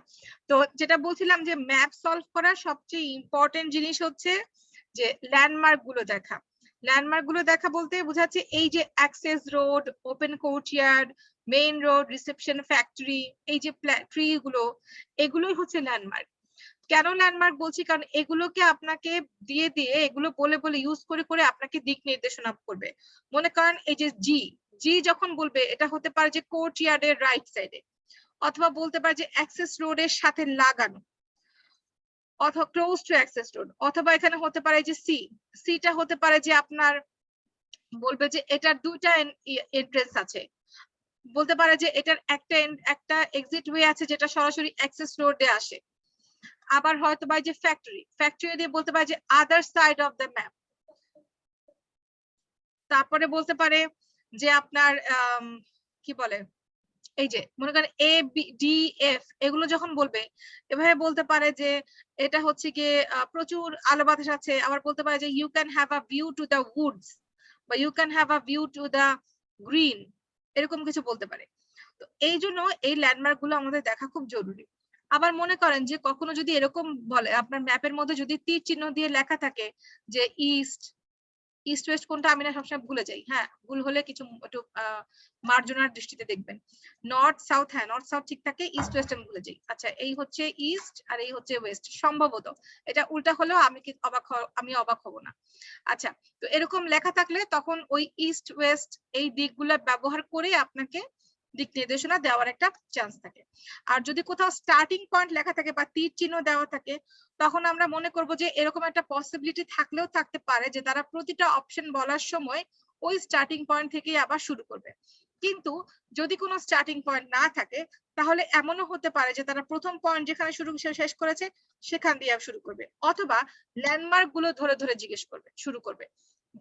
Speaker 1: তো যেটা বলছিলাম যে ম্যাপ সলভ করার সবচেয়ে ইম্পর্টেন্ট জিনিস হচ্ছে যে ল্যান্ডমার্ক গুলো দেখা। ল্যান্ডমার্ক গুলো দেখা বলতে বোঝাচ্ছে এই যে access road, open courtyard, main road, reception, factory, এই যে ট্রি গুলো, এগুলোই হচ্ছে ল্যান্ডমার্ক। কেন ল্যান্ডমার্ক বলছি? কারণ এগুলোকে আপনাকে দিয়ে দিয়ে, এগুলো বলে বলে, ইউজ করে করে আপনাকে দিক নির্দেশনা করবে। মনে করেন এই যে জি যখন বলবে, এটা হতে পারে যে কোর্ট ইয়ার্ডের রাইট সাইডে, অথবা বলতে পারে যে অ্যাক্সেস রোডের সাথে লাগানো, অথবা ক্লোজ টু অ্যাক্সেস রোড, অথবা এখানে হতে পারে যে সিটা হতে পারে যে আপনার বলবে যে এটার দুইটা এন্ট্রেন্স আছে, বলতে পারে যে এটার একটা এক্সিট ওয়ে আছে যেটা সরাসরি অ্যাক্সেস রোডে আসে। আবার হয়তো বা যে ফ্যাক্টরি দিয়ে বলতে পারে যে other side of the map. তারপরে বলতে পারে যে আপনার কি বলে, এই যে মনে করেন এ বি ডি এফ, এগুলো যখন বলবে এভাবে বলতে পারে যে এটা হচ্ছে গিয়ে প্রচুর আলো বাতাস আছে। আবার বলতে পারে যে you can have a view to the woods, বা you can have a view to the green, এরকম কিছু বলতে পারে। তো এই জন্য এই ল্যান্ডমার্ক গুলো আমাদের দেখা খুব জরুরি। আবার মনে করেন যে কখনো যদি এরকম বলে, আপনার ম্যাপের মধ্যে যদি তীর চিহ্ন দিয়ে লেখা থাকে যে ইস্ট ওয়েস্ট কোনটা, আমি না সবসময় ভুলে যাই, হ্যাঁ ভুল হলে কিছু একটু মার্জনার দৃষ্টিতে দেখবেন। নর্থ সাউথ, হ্যাঁ নর্থ সাউথ ঠিক থাকে, ইস্ট ওয়েস্ট আমি ভুলে যাই। আচ্ছা, এই হচ্ছে ইস্ট আর এই হচ্ছে ওয়েস্ট, সম্ভবত এটা উল্টা হলেও আমি অবাক হব না। আচ্ছা, তো এরকম লেখা থাকলে তখন ওই ইস্ট ওয়েস্ট এই দিকগুলো ব্যবহার করে আপনাকে দিক নির্দেশনা দেওয়ার একটা চান্স থাকে। আর যদি কোথাও স্টার্টিং পয়েন্ট লেখা থাকে বা তীর চিহ্ন দেওয়া থাকে, তখন আমরা মনে করব যে এরকম একটা পসিবিলিটি থাকলেও থাকতে পারে যে তারা প্রতিটা অপশন বলার সময় ওই স্টার্টিং পয়েন্ট থেকেই আবার শুরু করবে। কিন্তু যদি কোনো স্টার্টিং পয়েন্ট না থাকে, তাহলে এমনও হতে পারে যে তারা প্রথম পয়েন্ট যেখানে শেষ করেছে সেখান দিয়ে শুরু করবে, অথবা ল্যান্ডমার্ক গুলো ধরে ধরে জিজ্ঞেস করবে, শুরু করবে।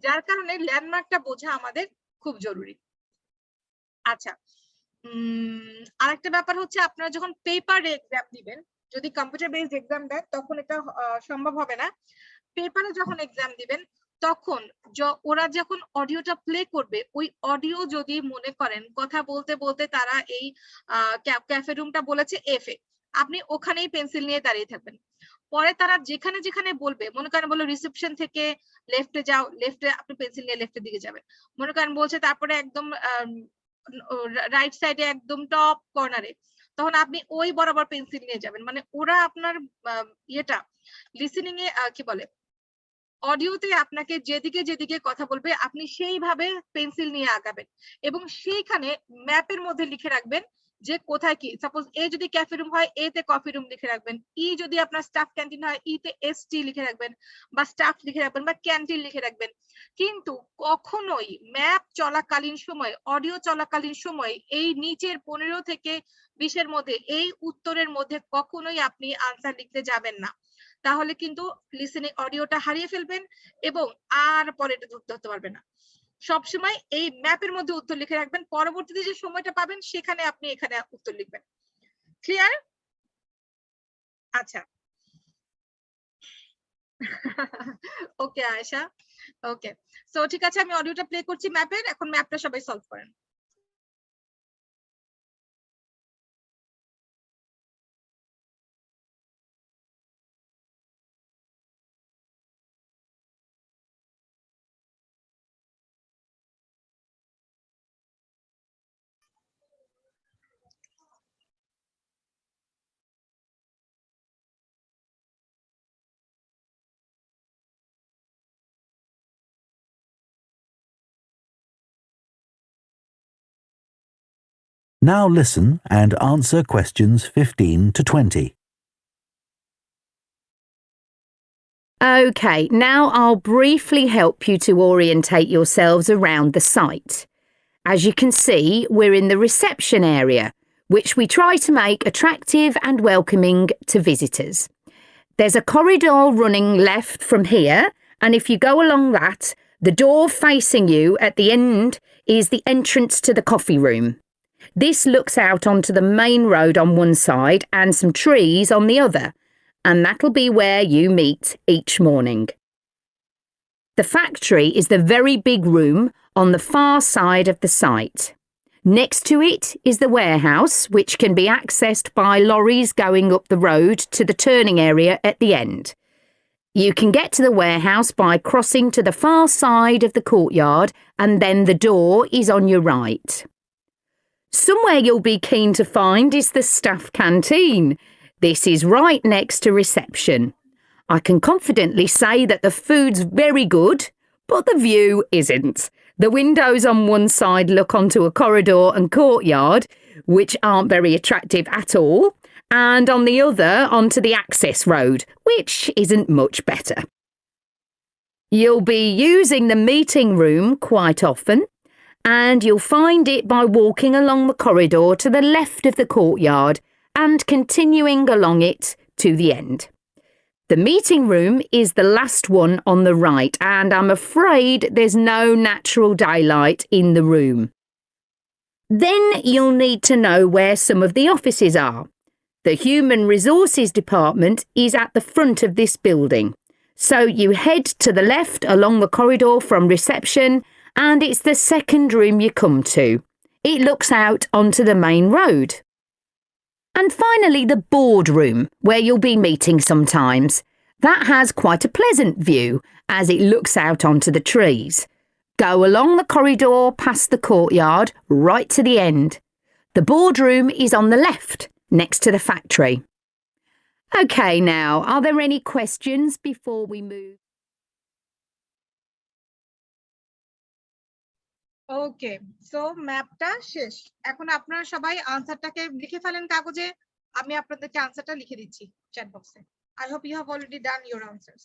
Speaker 1: যার কারণে ল্যান্ডমার্কটা বোঝা আমাদের খুব জরুরি। আচ্ছা, আরেকটা ব্যাপার হচ্ছে, আপনারা যখন পেপার এক্সাম দিবেন, যদি কম্পিউটার বেসড এক্সাম দেন তখন এটা সম্ভব হবে না। পেপারে যখন এক্সাম দিবেন তখন ওরা যখন অডিওটা প্লে করবে, ওই অডিও যদি মনে করেন কথা বলতে বলতে তারা এই ক্যাফে রুমটা বলেছে এফ এ, আপনি ওখানেই পেন্সিল নিয়ে দাঁড়িয়ে থাকবেন। পরে তারা যেখানে যেখানে বলবে, মনে করেন বললো রিসেপশন থেকে লেফটে যাও, লেফটে আপনি পেন্সিল নিয়ে লেফটের দিকে যাবেন। মনে করেন বলছে তারপরে একদম রাইট সাইডে একদম টপ কর্নারে, তখন আপনি ওই বরাবর পেন্সিল নিয়ে যাবেন। মানে ওরা আপনার ইয়েটা লিসেনিং এ কি বলে, অডিওতে আপনাকে যেদিকে যেদিকে কথা বলবে আপনি সেইভাবে পেন্সিল নিয়ে আগাবেন, এবং সেইখানে ম্যাপের মধ্যে লিখে রাখবেন যে কোথায় কি। সাপোজ এ যদি ক্যাফে রুম হয়, এ তে কফি রুম লিখে রাখবেন। ই যদি আপনার স্টাফ ক্যান্টিন হয়, ই তে এসটি লিখে রাখবেন, বা স্টাফ লিখে রাখবেন, বা ক্যান্টিন লিখে রাখবেন। কিন্তু কখনোই ম্যাপ চলাকালীন সময়, অডিও চলাকালীন সময় এই নিচের 15 থেকে 20-এর মধ্যে এই উত্তরের মধ্যে কখনোই আপনি আনসার লিখতে যাবেন না। তাহলে কিন্তু লিসেনিং অডিওটা হারিয়ে ফেলবেন এবং আর পরে এটা ধরতে পারবেন না। সবসময় এই ম্যাপের মধ্যে উত্তর লিখে রাখবেন, পরবর্তীতে যে সময়টা পাবেন সেখানে আপনি এখানে উত্তর লিখবেন। ক্লিয়ার? আচ্ছা, ওকে আয়েশা, ওকে। সো ঠিক আছে, আমি অডিওটা প্লে করছি ম্যাপের, এখন ম্যাপটা সবাই সলভ করেন।
Speaker 2: Now listen and answer questions 15 to 20.
Speaker 5: OK, now I'll briefly help you to orientate yourselves around the site. As you can see, we're in the reception area, which we try to make attractive and welcoming to visitors. There's a corridor running left from here, and if you go along that, the door facing you at the end is the entrance to the coffee room. This looks out onto the main road on one side and some trees on the other, and that'll be where you meet each morning. The factory is the very big room on the far side of the site. Next to it is the warehouse, which can be accessed by lorries going up the road to the turning area at the end. You can get to the warehouse by crossing to the far side of the courtyard, and then the door is on your right. Somewhere you'll be keen to find is the staff canteen. This is right next to reception. I can confidently say that the food's very good, but the view isn't. The windows on one side look onto a corridor and courtyard, which aren't very attractive at all, and on the other onto the access road, which isn't much better. You'll be using the meeting room quite often, and you'll find it by walking along the corridor to the left of the courtyard and continuing along it to the end. The meeting room is the last one on the right, and I'm afraid there's no natural daylight in the room. Then you'll need to know where some of the offices are. The Human Resources Department is at the front of this building. So you head to the left along the corridor from reception, and it's the second room you come to. It looks out onto the main road. And finally, the boardroom, where you'll be meeting sometimes. That has quite a pleasant view, as it looks out onto the trees. Go along the corridor past the courtyard, right to the end. The boardroom is on the left, next to the factory. OK, now, are there any questions before we move?
Speaker 1: Okay, so ম্যাপটা শেষ। এখন আপনারা সবাই আনসারটাকে লিখে ফেলেন কাগজে। আমি আপনাদেরকে আনসারটা লিখে দিচ্ছি চ্যাট বক্সে। I hope you have already done your answers.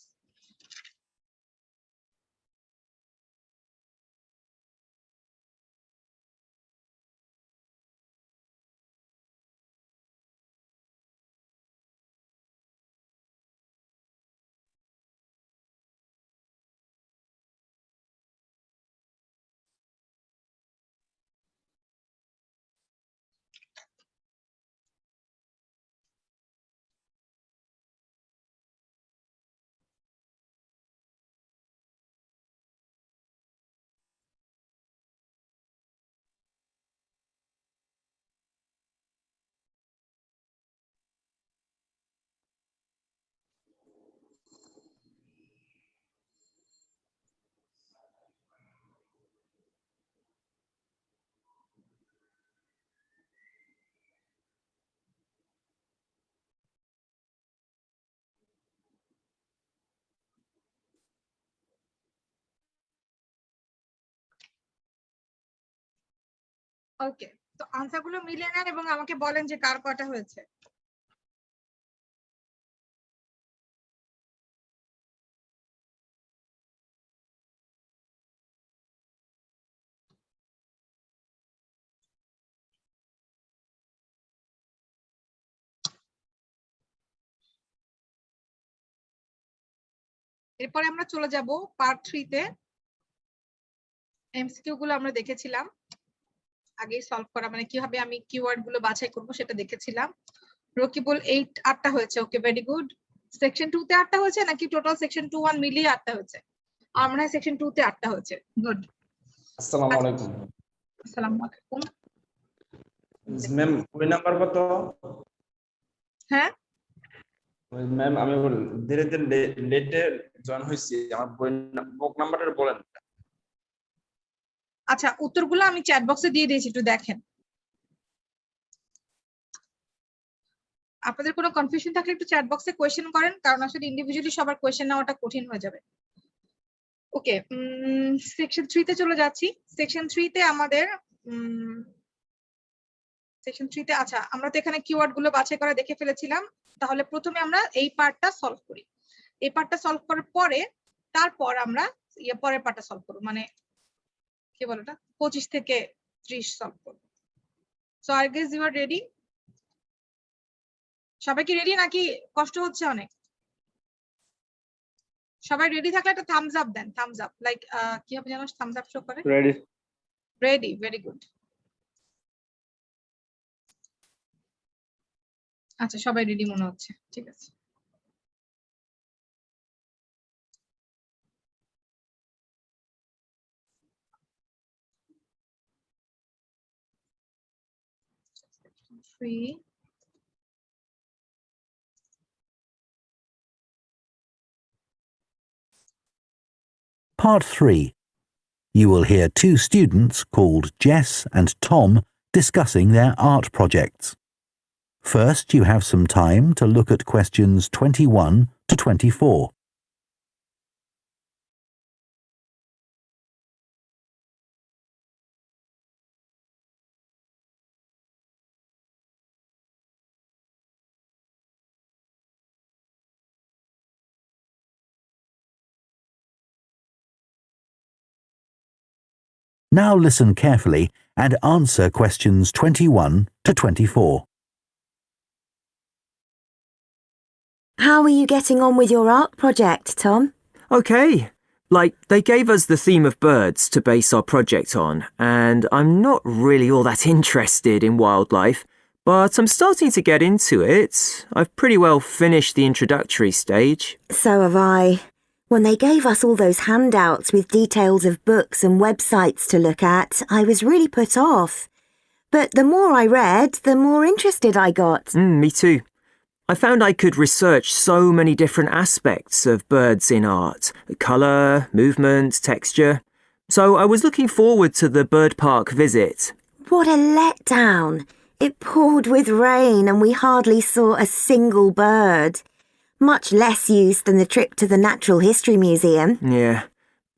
Speaker 1: ওকে, তো আনসারগুলো মিলিয়ে নেন এবং আমাকে বলেন যে কার কয়টা হয়েছে। এরপরে আমরা চলে যাব পার্ট 3 তে। এমসিকিউ গুলো আমরা দেখেছিলাম আগে সলভ করা, মানে কিভাবে আমি কিওয়ার্ড গুলো বাছাই করব সেটা দেখেছিলাম। রকিবুল 8টা হয়েছে, ওকে ভেরি গুড। সেকশন 2 তে 8টা হয়েছে নাকি টোটাল সেকশন 2 1 মিলিয়ে 8টা হয়েছে? আমরা সেকশন 2 তে 8টা হয়েছে, গুড।
Speaker 6: আসসালামু আলাইকুম।
Speaker 1: আসসালামু আলাইকুম
Speaker 6: ম্যাম, ওই নাম্বার কত?
Speaker 1: হ্যাঁ
Speaker 6: ম্যাম, আমি ধীরে ধীরে লেটে জয়েন হইছি, আমার বুক নাম্বারটা বলেন।
Speaker 1: আচ্ছা, উত্তরগুলো আমি চ্যাট বক্সে দিয়ে দিয়েছি, একটু দেখেন। আপনাদের কোনো কনফিউশন থাকলে একটু চ্যাট বক্সে কোয়েশ্চেন করেন, কারণ আসলে ইন্ডিভিজুয়ালি সবার কোয়েশ্চেন নেওয়াটা কঠিন হয়ে যাবে। ওকে, সেকশন 3 তে চলে যাচ্ছি। সেকশন 3 তে আমাদের সেকশন 3 তে আচ্ছা, আমরা তো এখানে কিওয়ার্ড গুলো বাছাই করা দেখে ফেলেছিলাম। তাহলে প্রথমে আমরা এই পার্টটা সলভ করি। এই পার্টটা সলভ করার পরে তারপর আমরা পরের পার্টটা সলভ করব, মানে কি বলে এটা 25 থেকে 30 সলভ করব। So I guess you are ready. সবাই কি রেডি নাকি কষ্ট হচ্ছে অনেক? সবাই রেডি থাকলে একটা থামস আপ দেন, থামস আপ, লাইক কি হবে জানো, থামস আপ শো করে।
Speaker 6: রেডি।
Speaker 1: Ready, very good. আচ্ছা, সবাই রেডি মনে হচ্ছে, ঠিক আছে। Three.
Speaker 2: Part 3. You will hear two students called Jess and Tom discussing their art projects. First, you have some time to look at questions 21 to 24. Now listen carefully and answer questions 21 to 24.
Speaker 7: How are you getting on with your art project, Tom?
Speaker 8: Okay. Like, they gave us the theme of birds to base our project on, and I'm not really all that interested in wildlife, but I'm starting to get into it. I've pretty well finished the introductory stage.
Speaker 7: So have I. When they gave us all those handouts with details of books and websites to look at, I was really put off. But the more I read, the more interested I got.
Speaker 8: Me too. I found I could research so many different aspects of birds in art. Colour, movement, texture. So I was looking forward to the bird park visit.
Speaker 7: What a letdown. It poured with rain and we hardly saw a single bird. Much less use than the trip to the Natural History Museum.
Speaker 8: Yeah.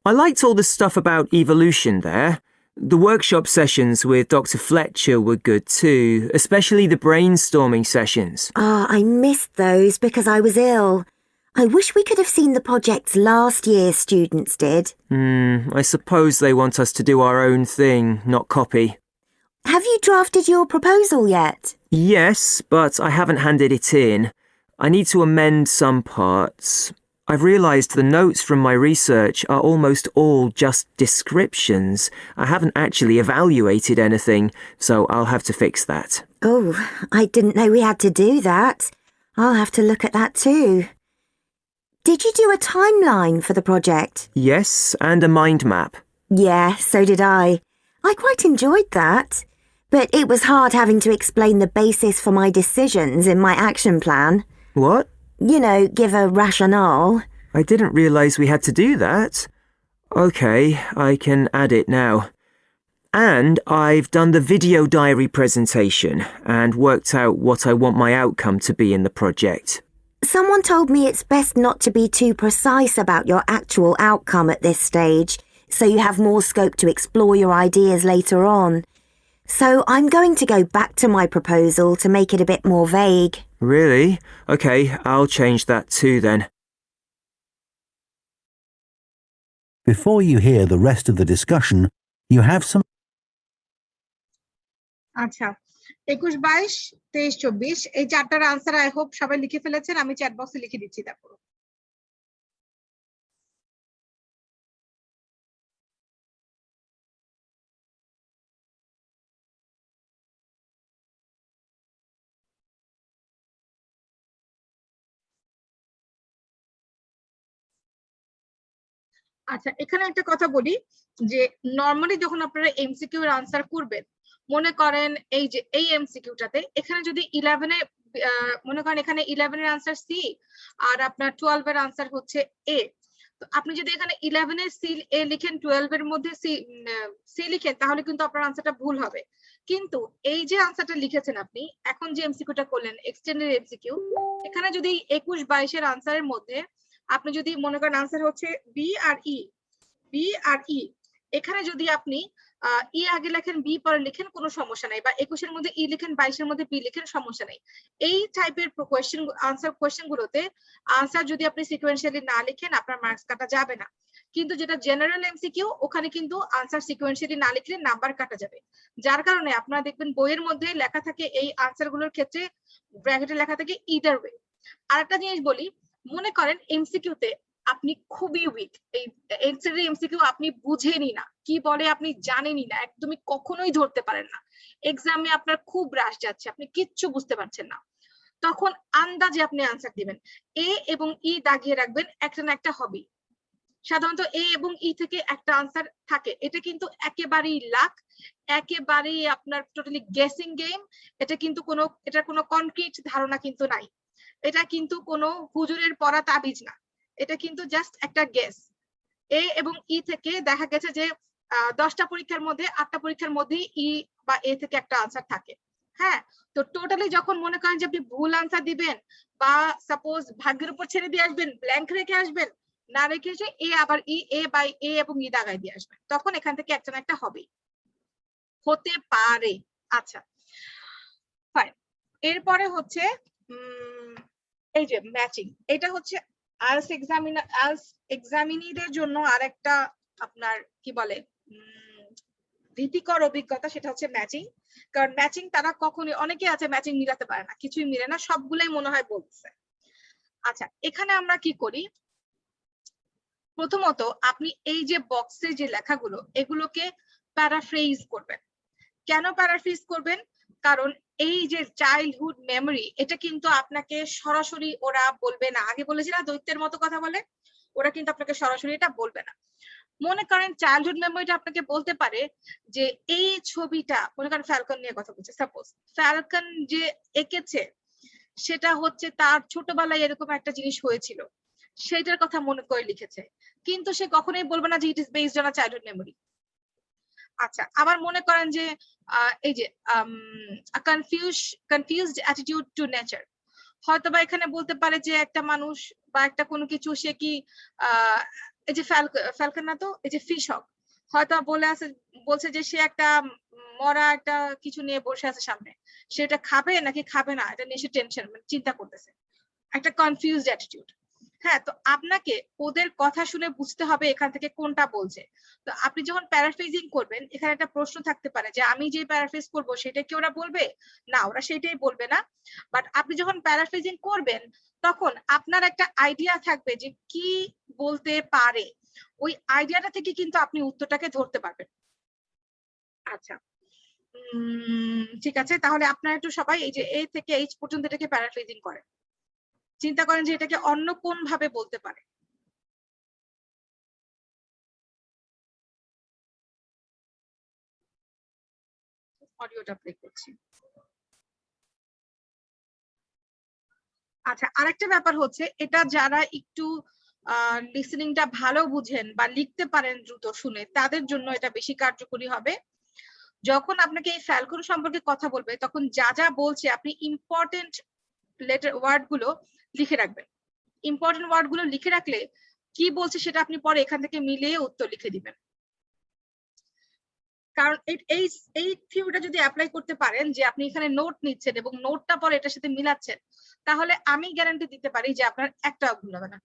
Speaker 8: I liked all the stuff about evolution there. The workshop sessions with Dr. Fletcher were good too, especially the brainstorming sessions.
Speaker 7: I missed those because I was ill. I wish we could have seen the projects last year students did.
Speaker 8: I suppose they want us to do our own thing, not copy.
Speaker 7: Have you drafted your proposal yet?
Speaker 8: Yes, but I haven't handed it in. I need to amend some parts. I've realised the notes from my research are almost all just descriptions. I haven't actually evaluated anything, so I'll have to fix that.
Speaker 7: Oh, I didn't know we had to do that. I'll have to look at that too. Did you do a timeline for the project?
Speaker 8: Yes, and a mind map.
Speaker 7: Yeah, so did I. I quite enjoyed that. But it was hard having to explain the basis for my decisions in my action plan.
Speaker 8: What?
Speaker 7: You know, give a rationale.
Speaker 8: I didn't realise we had to do that. OK, I can add it now. And I've done the video diary presentation and worked out what I want my outcome to be in the project.
Speaker 7: Someone told me it's best not to be too precise about your actual outcome at this stage, so you have more scope to explore your ideas later on. So I'm going to go back to my proposal to make it a bit more vague.
Speaker 8: Really? OK, I'll change that too then.
Speaker 2: Before you hear the rest of the discussion, you have some...
Speaker 1: আচ্ছা 21 22 23 24 এই চারটার answer I hope সবাই লিখে ফেলেছেন আমি chat বক্সে লিখে দিচ্ছি তারপর আচ্ছা এখানে একটা কথা বলি যে নরমালি যখন আপনারা এমসিকিউ এর আনসার করবেন মনে করেন এই যে এই এমসিকিউটাতে এখানে যদি 11 এ মনে করেন এখানে 11 এর আনসার সি আর আপনার 12 এর আনসার হচ্ছে এ তো আপনি যদি এখানে 11 এর সি এ লিখেন 12 এর মধ্যে সি লিখেন তাহলে কিন্তু আপনার আনসারটা ভুল হবে কিন্তু এই যে আনসারটা লিখেছেন আপনি এখন যে এমসিকিউটা করলেন এক্সটেন্ডেড এমসিকিউ এখানে যদি 21 22 এর আনসারের মধ্যে আপনি যদি মনে করেন আনসার হচ্ছে বি আর ই এখানে যদি আপনি ই আগে লেখেন বি পরে লিখেন কোনো সমস্যা নাই বা 21 এর মধ্যে ই লিখেন 22 এর মধ্যে বি লিখেন সমস্যা নাই এই টাইপের কোয়েশ্চেন গুলোতে আনসার যদি আপনি সিকোয়েন্সিয়ালি না লিখেন আপনার মার্কস কাটা যাবে না কিন্তু যেটা জেনারেল এমসিকিউ ওখানে কিন্তু আনসার সিকোয়েন্সিয়ালি না লিখলে নাম্বার কাটা যাবে যার কারণে আপনারা দেখবেন বইয়ের মধ্যে লেখা থাকে এই আনসার গুলোর ক্ষেত্রে ব্র্যাকেটে লেখা থাকে ইদার ওয়ে আরেকটা জিনিস বলি মনে করেন এমসিকিউতে আপনি খুবই উইক এই এমসিকিউ আপনি বুঝেনই না কি বলে আপনি জানেনই না একদমই কখনোই ধরতে পারেন না এক্সামে আপনার খুব রাশ যাচ্ছে আপনি কিচ্ছু বুঝতে পারছেন না তখন আন্দাজে আপনি আনসার দিবেন এ এবং ই দাগিয়ে রাখবেন একটা না একটা হবে সাধারণত এ এবং ই থেকে একটা আনসার থাকে এটা কিন্তু একেবারেই লাক একেবারেই আপনার টোটালি গেসিং গেম এটা কোনো কনক্রিট ধারণা কিন্তু নাই এটা কিন্তু কোনো হুজুরের পড়া তাবিজ না এটা কিন্তু জাস্ট একটা গেস এ এবং ই থেকে দেখা গেছে যে 10টা পরীক্ষার মধ্যে 8টা পরীক্ষার মধ্যেই ই বা এ থেকে একটা আনসার থাকে। হ্যাঁ, তো টোটালি যখন মনে করেন যে আপনি ভুল আনসার দিবেন বা সাপোজ ভাগ্যের উপর ছেড়ে দিয়ে আসবেন, ব্ল্যাঙ্ক রেখে আসবেন, না রেখে এসে এ আবার ই, এ বাই এ এবং ই দাগায় দিয়ে আসবেন, তখন এখান থেকে একটা না একটা হবেই, হতে পারে। আচ্ছা, ফাইন। এরপরে হচ্ছে এই যে ম্যাচিং, এটা হচ্ছে আইএলটিএস এক্সামিনিদের জন্য আরেকটা আপনার কি বলে ভীতিকর অভিজ্ঞতা, সেটা হচ্ছে ম্যাচিং। কারণ ম্যাচিং তারা কখনোই, অনেকে আছে ম্যাচিং মিলাতে পারে না, কিছুই মিলে না, সবগুলাই মনে হয় বলছে। আচ্ছা, এখানে আমরা কি করি, প্রথমত আপনি এই যে বক্সে যে লেখাগুলো এগুলোকে প্যারাফ্রেজ করবেন। কেন প্যারাফ্রেজ করবেন? কারণ এই যে চাইল্ডহুড মেমোরি, এটা কিন্তু আপনাকে সরাসরি ওরা বলবে না। আগে বলেছি না দৈত্যের মতো কথা বলে, ওরা কিন্তু আপনাকে সরাসরি এটা বলবে না। মনে করেন চাইল্ডহুড মেমোরিটা আপনাকে বলতে পারে যে এই ছবিটা, মনে করেন ফ্যালকন নিয়ে কথা বলছে, সাপোজ ফ্যালকন যে এঁকেছে সেটা হচ্ছে তার ছোটবেলায় এরকম একটা জিনিস হয়েছিল, সেটার কথা মনে করে লিখেছে, কিন্তু সে কখনোই বলবে না যে it is based on a childhood memory. আচ্ছা, আবার মনে করেন যে এই যে কনফিউজড অ্যাটিটিউড টু নেচার, হয়তোবা এখানে বলতে পারে যে একটা মানুষ বা একটা কোনো কিছু সে কি এই যে ফ্যালকন না তো, এই যে ফিশ হক হয়তো বলছে যে সে একটা মরা একটা কিছু নিয়ে বসে আছে সামনে, সেটা খাবে নাকি খাবে না এটা নিয়ে সে টেনশন, মানে চিন্তা করতেছে, একটা কনফিউজড অ্যাটিটিউড। হ্যাঁ, তো আপনাকে ওদের কথা শুনে বুঝতে হবে এখান থেকে কোনটা বলছে। তো আপনি যখন প্যারাফ্রেজিং করবেন, এখানে একটা প্রশ্ন থাকতে পারে যে আমি যে প্যারাফ্রেজ করব সেটা কি ওরা বলবে? না, ওরা সেটাই বলবে না। বাট আপনি যখন প্যারাফ্রেজিং করবেন তখন আপনার একটা আইডিয়া থাকবে যে কি বলতে পারে, ওই আইডিয়াটা থেকে কিন্তু আপনি উত্তরটাকে ধরতে পারবেন। আচ্ছা, ঠিক আছে, তাহলে আপনারা একটু সবাই এই যে এ থেকে এইচ পর্যন্ত এটাকে প্যারাফ্রেজিং করেন, চিন্তা করেন যে এটাকে অন্য কোন ভাবে বলতে পারে। অডিওটা প্লে করছি। আচ্ছা, আরেকটা ব্যাপার হচ্ছে, এটা যারা একটু লিসেনিংটা ভালো বুঝেন বা লিখতে পারেন দ্রুত শুনে, তাদের জন্য এটা বেশি কার্যকরী হবে। যখন আপনাকে এই ফ্যালকন সম্পর্কে কথা বলবে তখন যা যা বলছে আপনি ইম্পর্টেন্ট ওয়ার্ড গুলো লিখে রাখবেন। ইম্পর্টেন্ট ওয়ার্ড গুলো লিখে রাখলে কি বলছে সেটা আপনি পরে এখান থেকে মিলিয়ে উত্তর লিখে দিবেন। কারণ এই থিওরিটা যদি অ্যাপ্লাই করতে পারেন যে আপনি এখানে নোট নিচ্ছেন এবং নোটটা পরে এটার সাথে মিলাচ্ছেন, তাহলে আমি গ্যারান্টি দিতে পারি যে আপনার একটাও ভুল হবে না,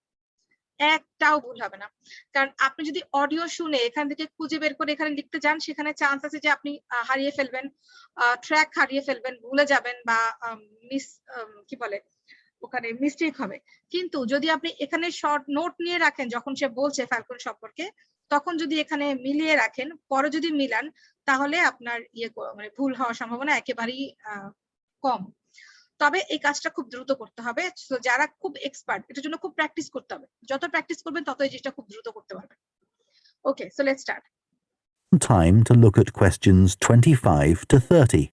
Speaker 1: একটাও ভুল হবে না। কারণ আপনি যদি অডিও শুনে এখান থেকে খুঁজে বের করে এখানে লিখতে যান, সেখানে চান্স আছে যে আপনি হারিয়ে ফেলবেন, ট্র্যাক হারিয়ে ফেলবেন, ভুলে যাবেন বা কি বলে ওখানে মিস্টেক হবে। কিন্তু যদি আপনি এখানে শর্ট নোট নিয়ে রাখেন যখন সে বলছে ফ্যালকন সম্পর্কে, তখন যদি এখানে মিলিয়ে রাখেন, পরে যদি মিলান, তাহলে আপনার মানে ভুল হওয়ার সম্ভাবনা একেবারেই কম। তবে এই কাজটা খুব দ্রুত করতে হবে, তো যারা খুব এক্সপার্ট এটার জন্য খুব প্র্যাকটিস করতে হবে, যত প্র্যাকটিস করবেন তত এই জিনিসটা খুব দ্রুত করতে পারবেন। Okay, so let's start.
Speaker 2: Time to look at questions 25 to 30.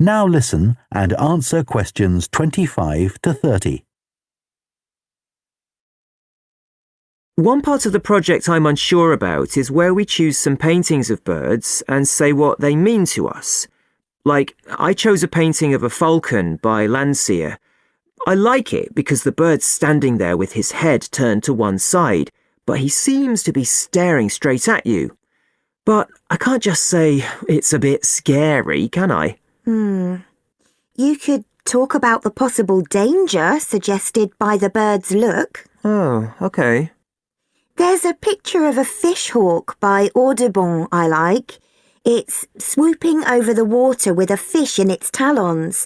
Speaker 2: Now listen and answer questions 25 to 30.
Speaker 8: One part of the project I'm unsure about is where we choose some paintings of birds and say what they mean to us. Like, I chose a painting of a falcon by Landseer. I like it because the bird's standing there with his head turned to one side, but he seems to be staring straight at you. But I can't just say it's a bit scary, can I?
Speaker 7: You could talk about the possible danger suggested by the bird's look.
Speaker 8: Oh, okay.
Speaker 7: There's a picture of a fish hawk by Audubon I like. It's swooping over the water with a fish in its talons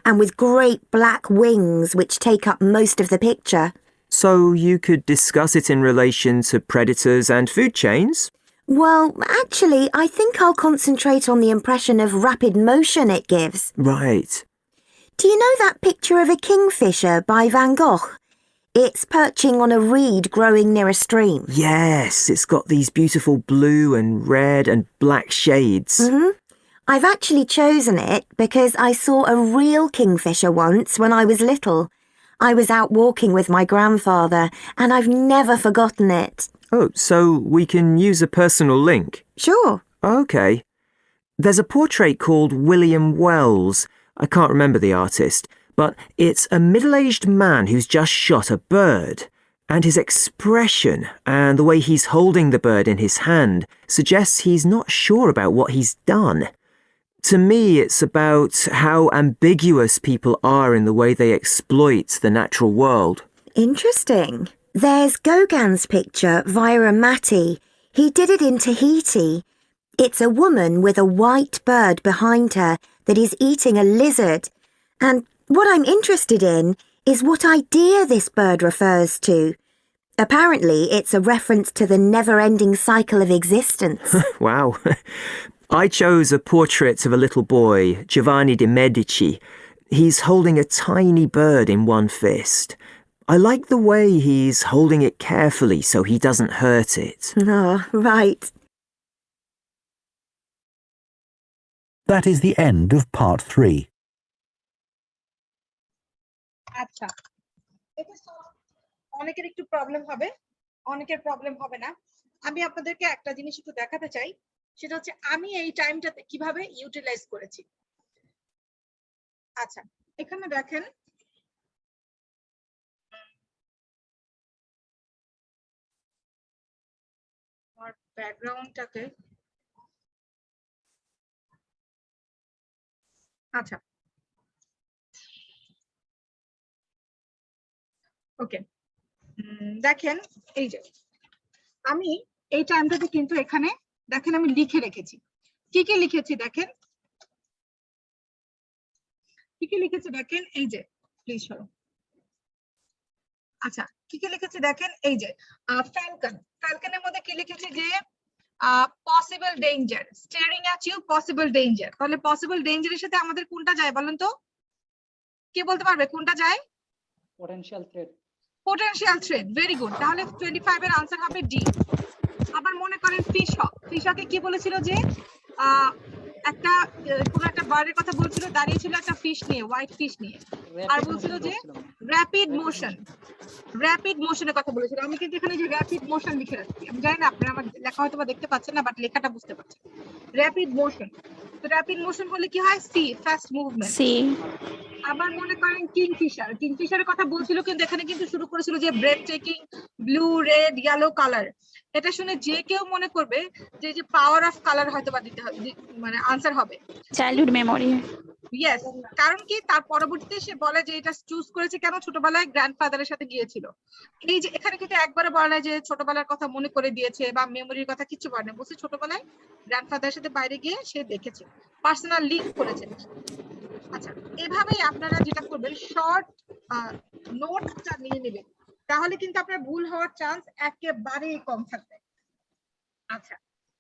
Speaker 7: and with great black wings which take up most of the picture.
Speaker 8: So you could discuss it in relation to predators and food chains?
Speaker 7: Well, actually, I think I'll concentrate on the impression of rapid motion it gives.
Speaker 8: Right.
Speaker 7: Do you know that picture of a kingfisher by Van Gogh? It's perching on a reed growing near a stream.
Speaker 8: Yes, it's got these beautiful blue and red and black shades.
Speaker 7: I've actually chosen it because I saw a real kingfisher once when I was little. I was out walking with my grandfather and I've never forgotten it.
Speaker 8: Oh, so we can use a personal link?
Speaker 7: Sure.
Speaker 8: Okay. There's a portrait called William Wells. I can't remember the artist, but it's a middle-aged man who's just shot a bird. And his expression and the way he's holding the bird in his hand suggests he's not sure about what he's done. To me, it's about how ambiguous people are in the way they exploit the natural world.
Speaker 7: Interesting. There's Gauguin's picture via a Matty. He did it in Tahiti. It's a woman with a white bird behind her that is eating a lizard. And what I'm interested in is what idea this bird refers to. Apparently, it's a reference to the never-ending cycle of existence.
Speaker 8: Wow. I chose a portrait of a little boy, Giovanni de' Medici. He's holding a tiny bird in one fist. I like the way he's holding it carefully so he doesn't hurt it.
Speaker 7: Oh, right.
Speaker 2: That is the end of part 3.
Speaker 1: আচ্ছা, এটা অনেকের একটু problem হবে, অনেকের problem হবে না। আমি আপনাদেরকে একটা জিনিস একটু দেখাতে চাই, সেটা হচ্ছে আমি এই টাইমটাতে কিভাবে ইউটিলাইজ করেছি। আচ্ছা, এখানে দেখেন আমার ব্যাকগ্রাউন্ডটাকে, আচ্ছা ওকে, দেখেন এই যে আমি এই টাইমটাতে কিন্তু এখানে দেখেন আমি লিখে রেখেছি। কি কি লিখেছি দেখেন, কি কি লিখেছি দেখেন, এই যে প্লিজ সরো। আচ্ছা, কি কি লিখেছি দেখেন, এই যে ফ্যালকন, ফ্যালকনের মধ্যে কি লিখেছি যে possible danger, staring at you possible danger. তাহলে পসিবল ডেঞ্জারের সাথে আমাদের কোনটা যায় বলেন তো, কে বলতে পারবে কোনটা যায়?
Speaker 9: potential threat.
Speaker 1: Potential threat, very good. তাহলে 25 এর आंसर হবে ডি। আবার মনে করেন ফিশ হক, ফিশ হকে কি বলেছিল যে একটা কোন একটা বার্ডের কথা বলছিল, দাঁড়িয়ে ছিল একটা ফিশ নিয়ে, হোয়াইট ফিশ নিয়ে, আর বলছিল যে র‍্যাপিড মোশন, র‍্যাপিড মোশনের কথা বলেছিল। আমি কিন্তু এখানে যে র‍্যাপিড মোশন লিখে রাখছি, আমি জানি না আপনারা আমার লেখা হয়তো বা দেখতে পাচ্ছেন না, বাট লেখাটা বুঝতে পারছেন। র‍্যাপিড মোশন, তো র‍্যাপিড মোশন হলে কি হয়? See, fast movement.
Speaker 10: সি।
Speaker 1: আবার মনে করেন কিংফিশার, কিংফিশারের কথা বলছিল কিন্তু এখানে কিন্তু শুরু করেছিল যে bread taking, blue, red, yellow colour. এটা শুনে যে কেউ মনে করবে যে যে পাওয়ার অফ কালার হয়তো বা দিতে হবে, মানে আনসার হবে
Speaker 10: চাইল্ডহুড মেমোরি।
Speaker 1: ইয়েস, কারণ কি তার পরবর্তীতে সে বলে যে এটা চুজ করেছে কেন, ছোটবেলায় গ্র্যান্ডফাদারের সাথে গিয়েছিল। এই যে এখানে কিন্তু একবারে বলা নাই যে ছোটবেলার কথা মনে করে দিয়েছে বা মেমোরির কথা কিছু বলে না, বলছে ছোটবেলায় গ্র্যান্ডফাদারের সাথে বাইরে গিয়ে সে দেখেছে, পার্সোনাল লিঙ্ক করেছে। আচ্ছা, এভাবেই আপনারা যেটা করবেন, শর্ট নোটটা নিয়ে নেবেন, তাহলে কিন্তু আপনার ভুল হওয়ার চান্স একেবারেই কম থাকবে। আচ্ছা,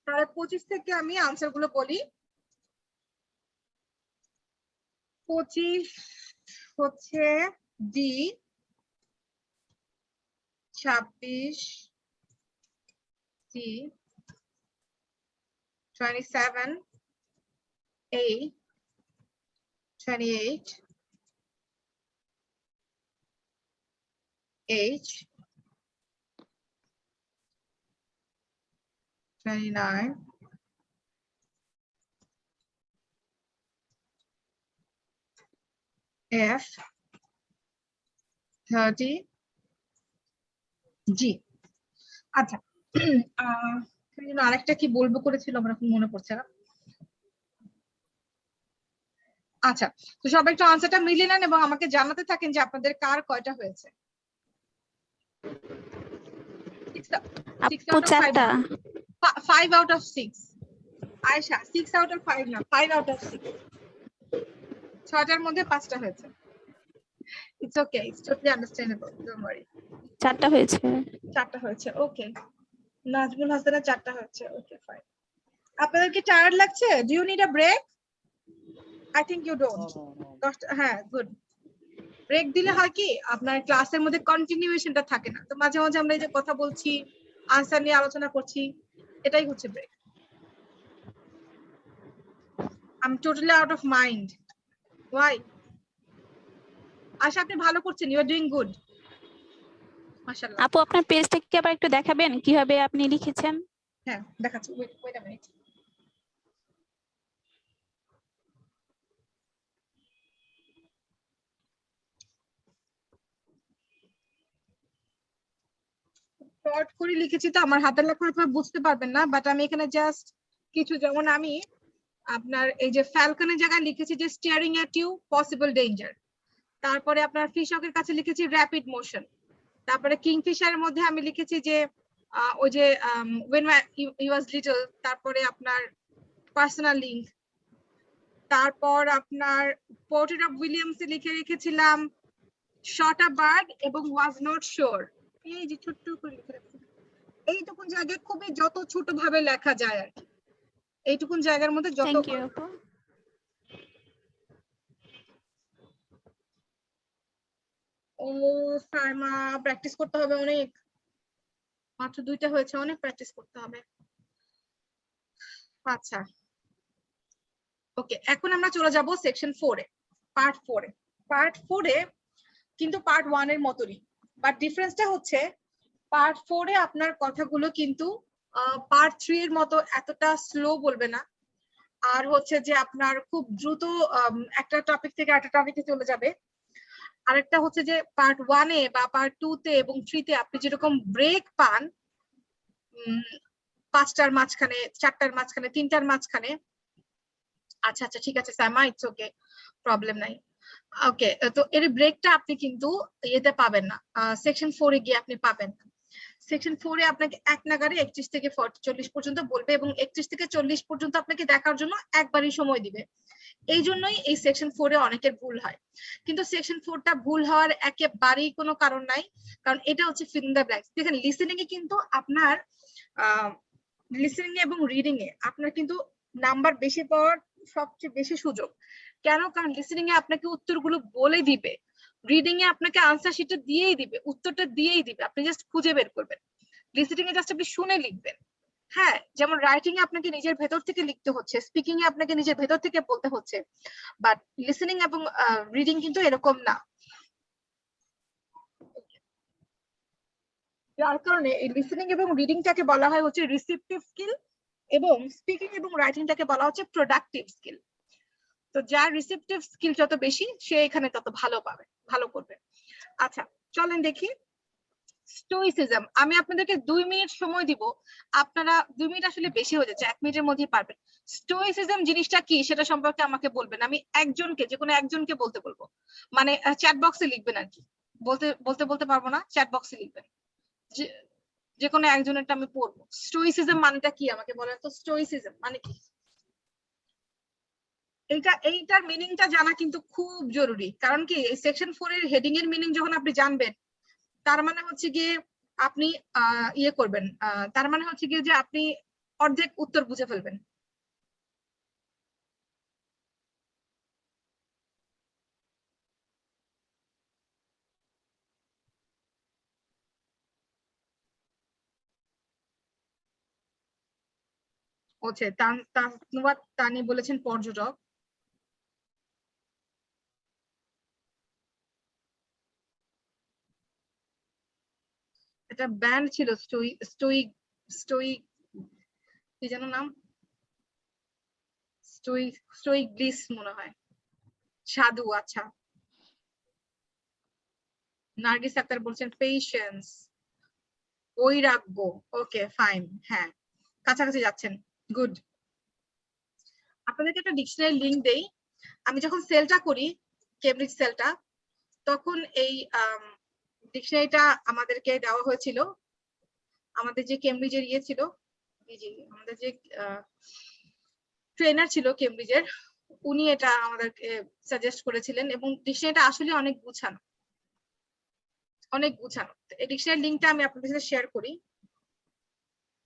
Speaker 1: তাহলে 25 থেকে আমি আনসার গুলো বলি। 25 হচ্ছে D, 26 C, 27 A, 28 H, 29 F, 30 G। আচ্ছা, আরেকটা কি বলবো করেছিল আমার এখন মনে পড়ছে না। আচ্ছা, তো সবাই একটু আনসারটা মিলিয়ে নেন এবং আমাকে জানাতে থাকেন যে আপনাদের কার কয়টা হয়েছে।
Speaker 10: আপু চারটা।
Speaker 1: 5 out of 6। Ayesha 6 out of 5 না, 5 out of 6। 6টার মধ্যে 5টা হয়েছে। It's okay, it's totally understandable, don't worry।
Speaker 10: চারটা হয়েছে।
Speaker 1: 4টা হয়েছে, ওকে। নাজমুল হাসানের 4টা হচ্ছে, ওকে ফাইন। আপনাদের কি টায়ার্ড লাগছে? Do you need a break? I think you don't. হ্যাঁ, গুড। ব্রেক দিলে হয় কি আপনার ক্লাসের মধ্যে কন্টিনিউয়েশনটা থাকে না, তো মাঝে মাঝে আমরা এই যে কথা বলছি, আনসার নিয়ে আলোচনা করছি, এটাই হচ্ছে break. I'm totally out of mind. Why? আশা আপনি ভালো করছেন, you are doing good. মাশাআল্লাহ।
Speaker 10: আপু আপনার পেজটা কি আবার একটু দেখাবেন কিভাবে আপনি লিখেছেন?
Speaker 1: হ্যাঁ দেখাচ্ছি, wait a minute. শর্ট করে লিখেছি তো আমার হাতের লেখা হয়তো বুঝতে পারবেন না, বাট আমি এখানে জাস্ট কিছু, যেমন আমি আপনার এই যে ফ্যালকনের জায়গায় লিখেছি যে staring at you possible danger, তারপরে আপনার ফিশহকের কাছে লিখেছি র্যাপিড মোশন, তারপরে কিংফিশারের মধ্যে আমি লিখেছি যে ওই যে when he was little, তারপরে আপনার পার্সোনাল লিংক, তারপর আপনার পোর্ট্রেট অফ উইলিয়ামস এ লিখে রেখেছিলাম শট আ বার্ড এবং ওয়াজ নট শিওর। এই যে ছোট্ট করে লিখে রাখছি, এইটুকুন জায়গায় খুবই যত ছোট ভাবে লেখা যায় আর কি, এইটুকুন জায়গার মধ্যে যত।
Speaker 10: থ্যাংক ইউ আপু।
Speaker 1: ও সাইমা, প্র্যাকটিস করতে হবে অনেক, মাত্র 2টা হয়েছে, অনেক প্র্যাকটিস করতে হবে। আচ্ছা ওকে, এখন আমরা চলে যাব সেকশন 4 এ, পার্ট 4 এ। পার্ট 4 এ কিন্তু পার্ট 1 এর মতই, বাট ডিফারেন্সটা হচ্ছে পার্ট 4 এ আপনার কথাগুলো কিন্তু পার্ট 3 এর মতো এতটা স্লো বলবে না, আর হচ্ছে যে আপনার খুব দ্রুত একটা টপিক থেকে আরেকটা টপিকে চলে যাবে। আরেকটা হচ্ছে যে পার্ট 1 এ বা পার্ট 2 তে এবং 3 তে আপনি যেরকম ব্রেক পান 5টার মাঝখানে, 4টার মাঝখানে, 3টার মাঝখানে, আচ্ছা আচ্ছা ঠিক আছে সাইমা, ইটস ওকে, প্রবলেম নাই। ওকে, তো এর ব্রেকটা আপনি কিন্তু ইয়েতে পাবেন না, সেকশন 4 এ গিয়ে আপনি পাবেন না। সেকশন 4 এ আপনাকে এক নাগারে 31 থেকে 40 পর্যন্ত বলবে এবং 31 থেকে 40 পর্যন্ত আপনাকে দেখার জন্য একবারই সময় দিবে। এই জন্যই এই সেকশন 4 এ অনেকের ভুল হয়, কিন্তু সেকশন 4টা ভুল হওয়ার একেবারেই কোনো কারণ নাই, কারণ এটা হচ্ছে ফিল ইন দ্য ব্ল্যাঙ্কস। দেখেন লিসেনিং এ কিন্তু আপনার লিসেনিং এবং রিডিং এ আপনার কিন্তু নাম্বার বেশি পাওয়ার সবচেয়ে বেশি সুযোগ। কেন? কারণ লিসেনিং এ আপনাকে উত্তরগুলো বলে দিবে, রিডিং এ আপনাকে আনসার শিটটা দিয়েই দিবে, উত্তরটা দিয়েই দিবে, আপনি জাস্ট খুঁজে বের করবেন। লিসেনিং এ জাস্ট আপনি শুনে লিখবেন। হ্যাঁ, যেমন রাইটিং এ আপনাকে নিজের ভেতর থেকে লিখতে হচ্ছে, স্পিকিং এ আপনাকে নিজের ভেতর থেকে বলতে হচ্ছে, বাট লিসেনিং এবং রিডিং কিন্তু এরকম না। যার কারণে এই লিসেনিং এবং রিডিংটাকে বলা হয় হচ্ছে রিসিপটিভ স্কিল, এবং স্পিকিং এবং রাইটিংটাকে বলা হচ্ছে প্রোডাক্টিভ স্কিল। তো যার রিসিপটিভ স্কিল যত বেশি সে এখানে তত ভালো পাবে, ভালো করবে। আচ্ছা চলেন দেখি স্টোইসিজম। আমি আপনাদেরকে 2 মিনিট সময় দিব, আপনারা 2 মিনিট আসলে বেশি হয়ে যাচ্ছে, 1 মিনিটের মধ্যেই পারবেন। স্টোইসিজম জিনিসটা কি সেটা সম্পর্কে আমাকে বলবেন, আমি একজনকে, যে কোনো একজনকে বলতে বলবো, মানে চ্যাট বক্সে লিখবেন আর কি, বলতে বলতে বলতে পারবো না, চ্যাট বক্সে লিখবেন, যে কোনো একজনেরটা আমি পড়বো। স্টোইসিজম মানেটা কি আমাকে বলেন তো, স্টোইসিজম মানে কি? এইটার মিনিংটা জানা কিন্তু খুব জরুরি, কারণ কি এই সেকশন 4 এর হেডিং এর মিনিং যখন আপনি জানবেন, তার মানে হচ্ছে গিয়ে আপনি ইয়ে করবেন, তার মানে হচ্ছে গিয়ে যে আপনি অর্ধেক উত্তর বুঝে ফেলবেন। হচ্ছে তানওয়াত তানি বলেছেন পর্যটক। এটা ব্যান্ড ছিল স্টোইক স্টোইক কি যেন নাম, স্টোইক ব্লিস মনে হয়, সাধু। আচ্ছা নার্গিস আক্তার বলছেন পেশেন্স, বৈরাগ্য। ওকে ফাইন, হ্যাঁ কাছাকাছি যাচ্ছেন, গুড। আপনাদেরকে একটা ডিকশনারি লিংক দেই। আমি যখন সেলটা করি, কেমব্রিজ সেলটা, তখন এই ডিকশনারিটা আমাদেরকে দেওয়া হয়েছিল, আমাদের যে কেমব্রিজের ইয়ে ছিল, আমাদের যে ট্রেনার ছিল কেমব্রিজের, উনি এটা আমাদেরকে সাজেস্ট করেছিলেন, এবং ডিকশনারিটা আসলে অনেক গুছানো, অনেক গুছানো। এই ডিকশনারি লিংকটা আমি আপনাদের সাথে শেয়ার করি।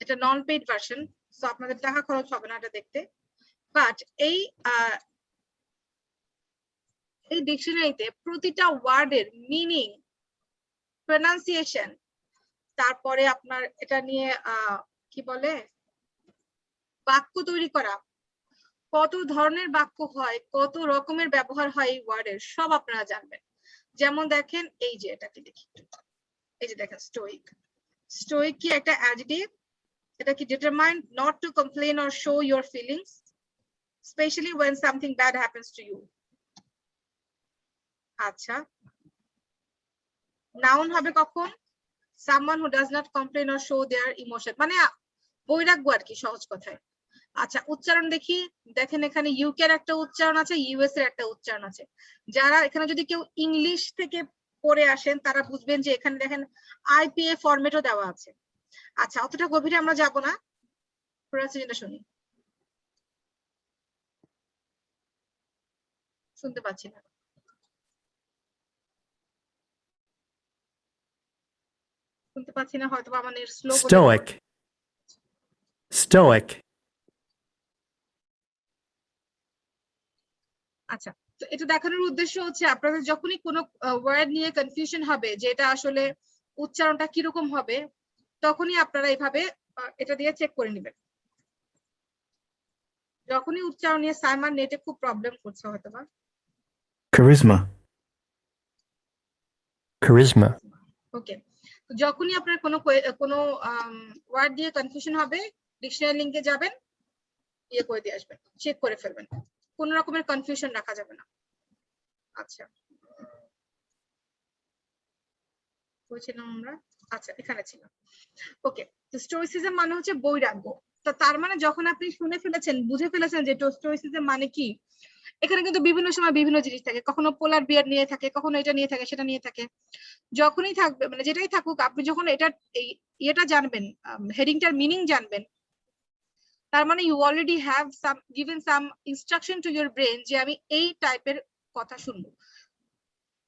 Speaker 1: এটা নন পেইড ভার্সন, সো আপনাদের টাকা খরচ হবে না এটা দেখতে। বাট এই ডিকশনারিতে প্রতিটা ওয়ার্ডের মিনিং, প্রনাউন্সিয়েশন, তারপরে আপনার এটা নিয়ে কি বলে বাক্য তৈরি করা, কত ধরনের বাক্য হয়, কত রকমের ব্যবহার হয় এই ওয়ার্ডের, সব আপনারা জানবেন। যেমন দেখেন এই যে এটাকে দেখি, এই যে দেখেন স্টোইক। স্টোইক কি একটা অ্যাডজেক্টিভ? এটা কি determined not to complain or show your feelings especially when something bad happens to you। আচ্ছা, নাউন হবে কখন? someone who does not complain or show their emotion, মানে বৈরাগ্য আর কি সহজ কথায়। আচ্ছা, উচ্চারণ দেখি, দেখেন এখানে ইউকে এর একটা উচ্চারণ আছে, ইউএস এর একটা উচ্চারণ আছে। যারা এখানে যদি কেউ ইংলিশ থেকে পড়ে আসেন তারা বুঝবেন যে এখানে দেখেন আইপিএ ফরম্যাটও দেওয়া আছে। আচ্ছা, অতটা গভীরে আমরা যাব না, প্রনাউন্সিয়েশনটা শুনি। শুনতে পাচ্ছি না, শুনতে পাচ্ছি না, হয়তো আমার নেট স্লো।
Speaker 11: Stoic. Stoic.
Speaker 1: আচ্ছা, তো এটা দেখানোর উদ্দেশ্য হচ্ছে আপনাদের যখনই কোনো ওয়ার্ড নিয়ে কনফিউশন হবে যে এটা আসলে উচ্চারণটা কিরকম হবে, তখনই আপনারা এইভাবে এটা দিয়ে চেক করে নেবেন। যখনই উচ্চারণ নিয়ে সাইমন নেটে খুব প্রবলেম করছে হয়তো বা।
Speaker 11: Charisma. Charisma.
Speaker 1: ওকে, যখনই আপনার কোনো ওয়ার্ড দিয়ে কনফিউশন হবে, ডিকশনারি লিংকে যাবেন, ইয়ে করে দিয়ে আসবেন, চেক করে ফেলবেন, কোন রকমের কনফিউশন রাখা যাবে না। আচ্ছা, বলছিলাম আমরা, আচ্ছা এখানে ছিল। ওকে, তো স্টোইসিজম মানে হচ্ছে বৈরাগ্য। তো তার মানে যখন আপনি শুনে ফেলেছেন, বুঝে ফেলেছেন যে স্টোইসিজম মানে কি, এখানে কিন্তু বিভিন্ন সময় বিভিন্ন জিনিস থাকে, কখনো পোলার বিয়ার নিয়ে থাকে, কখনো এটা নিয়ে থাকে, সেটা নিয়ে থাকে। যখনই থাকবে, মানে যেটাই থাকুক, আপনি যখন এটা এটা জানবেন, হেডিংটার মিনিং জানবেন, তার মানে you already have some given some instruction to your brain যে আমি এই টাইপের কথা শুনবো।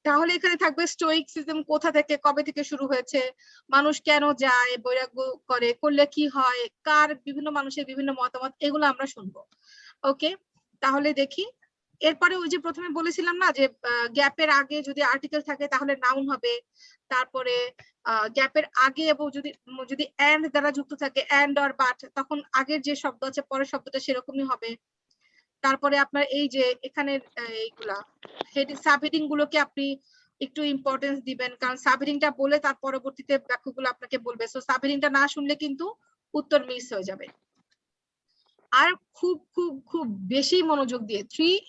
Speaker 1: তাহলে এখানে থাকবে স্টোইকসিজম কোথা থেকে, কবে থেকে শুরু হয়েছে, মানুষ কেন যায়, বৈরাগ্য করলে কি হয়, কার বিভিন্ন মানুষের বিভিন্ন মতামত, এগুলো আমরা শুনবো। ওকে, তাহলে দেখি এরপরে ওই যে প্রথমে বলেছিলাম না যে গ্যাপের আগে যদি আর্টিকেল থাকে তাহলে নাউন হবে, তারপরে গ্যাপের আগে এবং যদি এন্ড দ্বারা যুক্ত থাকে, এন্ড অর বাট, তখন আগের যে শব্দ আছে পরের শব্দটা সেরকমই হবে। তারপরে আপনার এই যে এখানে এইগুলা সাবহেডিং গুলোকে আপনি একটু ইম্পর্টেন্স দিবেন, কারণ সাবহেডিংটা বলে তার পরবর্তীতে বাক্যগুলো আপনাকে বলবে, সো সাবহেডিংটা না শুনলে কিন্তু উত্তর মিস হয়ে যাবে। আর খুব খুব খুব বেশি মনোযোগ দিয়ে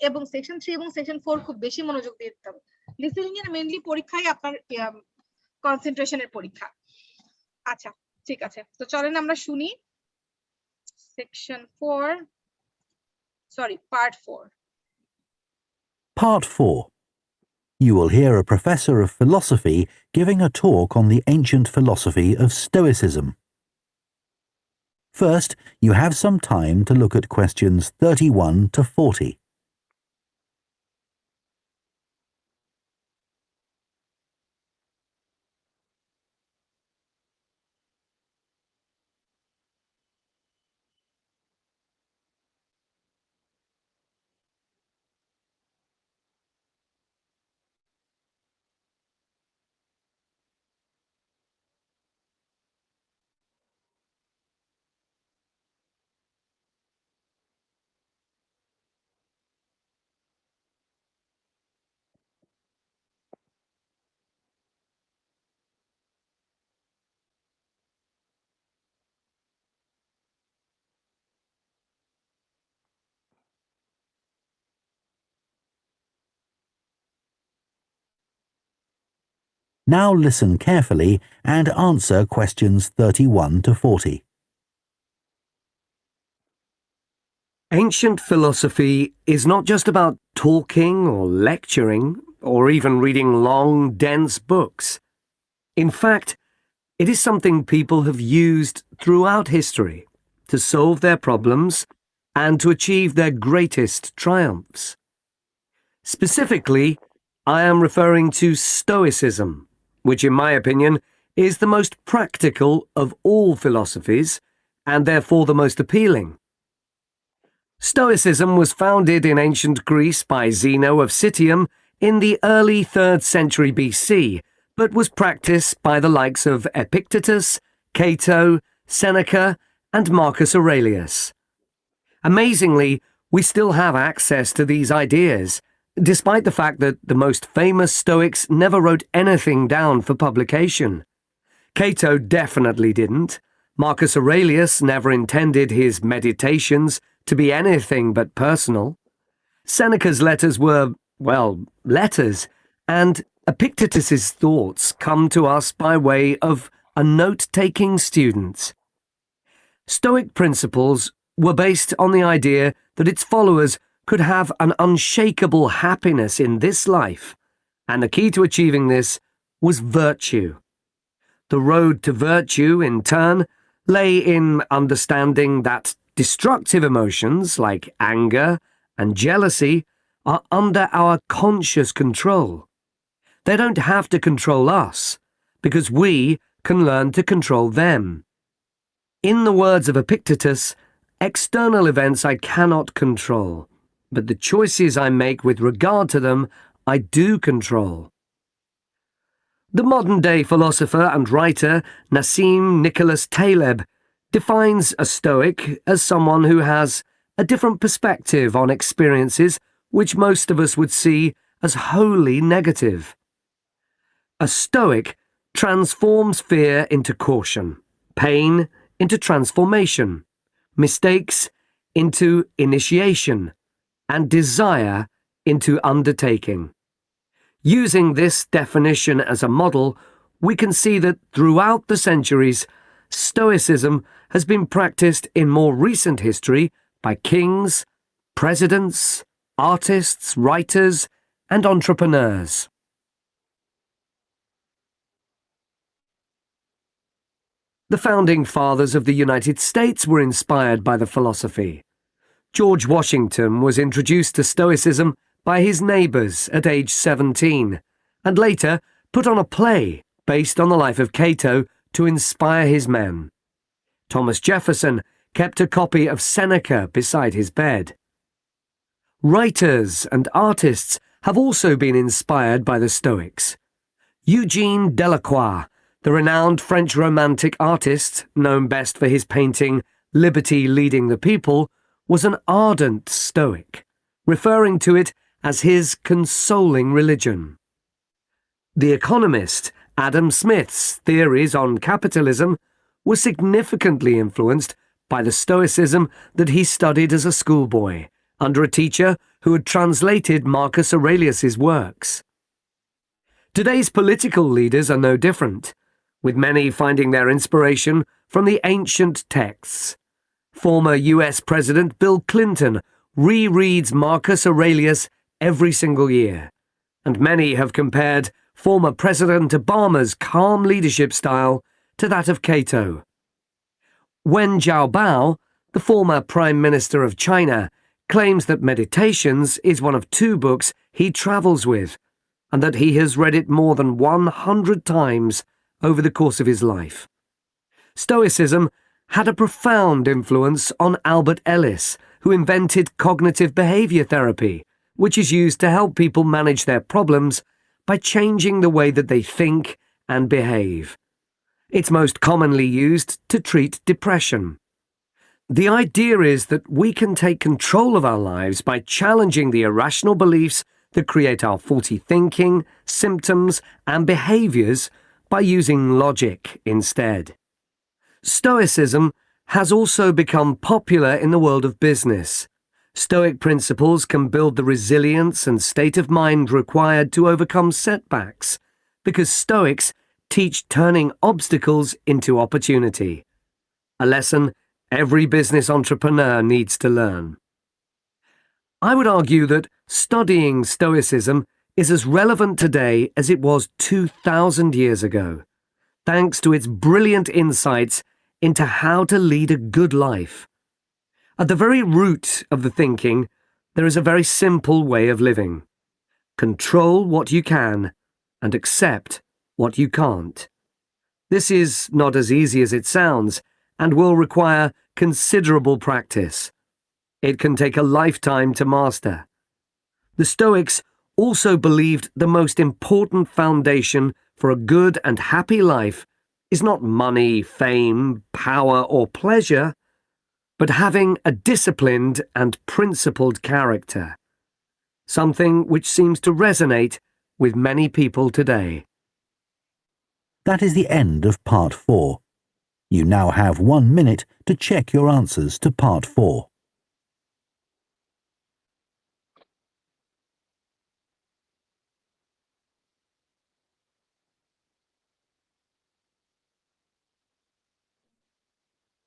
Speaker 1: এবং সেকশন 3 এবং সেকশন 4 খুব বেশি মনোযোগ দিয়ে দিতে হবে। লিসেনিং এর মেইনলি পরীক্ষাই আপনার কনসেন্ট্রেশনের পরীক্ষা। আচ্ছা, ঠিক আছে, তো চলেন আমরা শুনি section 4, sorry part 4.
Speaker 2: Part 4. You will hear a professor of philosophy giving a talk on the ancient philosophy of Stoicism. First, you have some time to look at questions 31 to 40. Now listen carefully and answer questions 31 to 40.
Speaker 4: Ancient philosophy is not just about talking or lecturing or even reading long, dense books. In fact, it is something people have used throughout history to solve their problems and to achieve their greatest triumphs. Specifically, I am referring to Stoicism, which in my opinion is the most practical of all philosophies and therefore the most appealing. Stoicism was founded in ancient Greece by Zeno of Citium in the early 3rd century BC, but was practiced by the likes of Epictetus, Cato, Seneca, and Marcus Aurelius. Amazingly, we still have access to these ideas, despite the fact that the most famous Stoics never wrote anything down for publication. Cato definitely didn't. Marcus Aurelius never intended his meditations to be anything but personal. Seneca's letters were, well, letters, and Epictetus's thoughts come to us by way of a note-taking student. Stoic principles were based on the idea that its followers could have an unshakable happiness in this life, and the key to achieving this was virtue. The road to virtue, in turn, lay in understanding that destructive emotions like anger and jealousy are under our conscious control. They don't have to control us, because we can learn to control them. In the words of Epictetus, external events I cannot control, but the choices I make with regard to them I do control. The modern-day philosopher and writer Nassim Nicholas Taleb defines a Stoic as someone who has a different perspective on experiences which most of us would see as wholly negative. A Stoic transforms fear into caution, pain into transformation, mistakes into initiation, and desire into undertaking. Using this definition as a model, we can see that throughout the centuries, Stoicism has been practiced in more recent history by kings, presidents, artists, writers, and entrepreneurs. The founding fathers of the United States were inspired by the philosophy. George Washington was introduced to Stoicism by his neighbours at age 17, and later put on a play based on the life of Cato to inspire his men. Thomas Jefferson kept a copy of Seneca beside his bed. Writers and artists have also been inspired by the Stoics. Eugene Delacroix, the renowned French Romantic artist, known best for his painting Liberty Leading the People, was an ardent Stoic, referring to it as his consoling religion. The economist Adam Smith's theories on capitalism were significantly influenced by the Stoicism that he studied as a schoolboy, under a teacher who had translated Marcus Aurelius's works. Today's political leaders are no different, with many finding their inspiration from the ancient texts. Former US President Bill Clinton rereads Marcus Aurelius every single year, and many have compared former President Obama's calm leadership style to that of Cato. Wen Jiabao, the former Prime Minister of China, claims that Meditations is one of 2 books he travels with, and that he has read it more than 100 times over the course of his life. Stoicism had a profound influence on Albert Ellis, who invented cognitive behavior therapy, which is used to help people manage their problems by changing the way that they think and behave. It's most commonly used to treat depression. The idea is that we can take control of our lives by challenging the irrational beliefs that create our faulty thinking, symptoms, and behaviors by using logic instead. Stoicism has also become popular in the world of business. Stoic principles can build the resilience and state of mind required to overcome setbacks, because Stoics teach turning obstacles into opportunity, a lesson every business entrepreneur needs to learn. I would argue that studying Stoicism is as relevant today as it was 2,000 years ago, thanks to its brilliant insights into how to lead a good life. At the very root of the thinking, there is a very simple way of living. Control what you can and accept what you can't. This is not as easy as it sounds, and will require considerable practice. It can take a lifetime to master. The Stoics also believed the most important foundation for a good and happy life is not money, fame, power, or pleasure, but having a disciplined and principled character, something which seems to resonate with many people today.
Speaker 2: That is the end of part 4. You now have 1 minute to check your answers to part 4.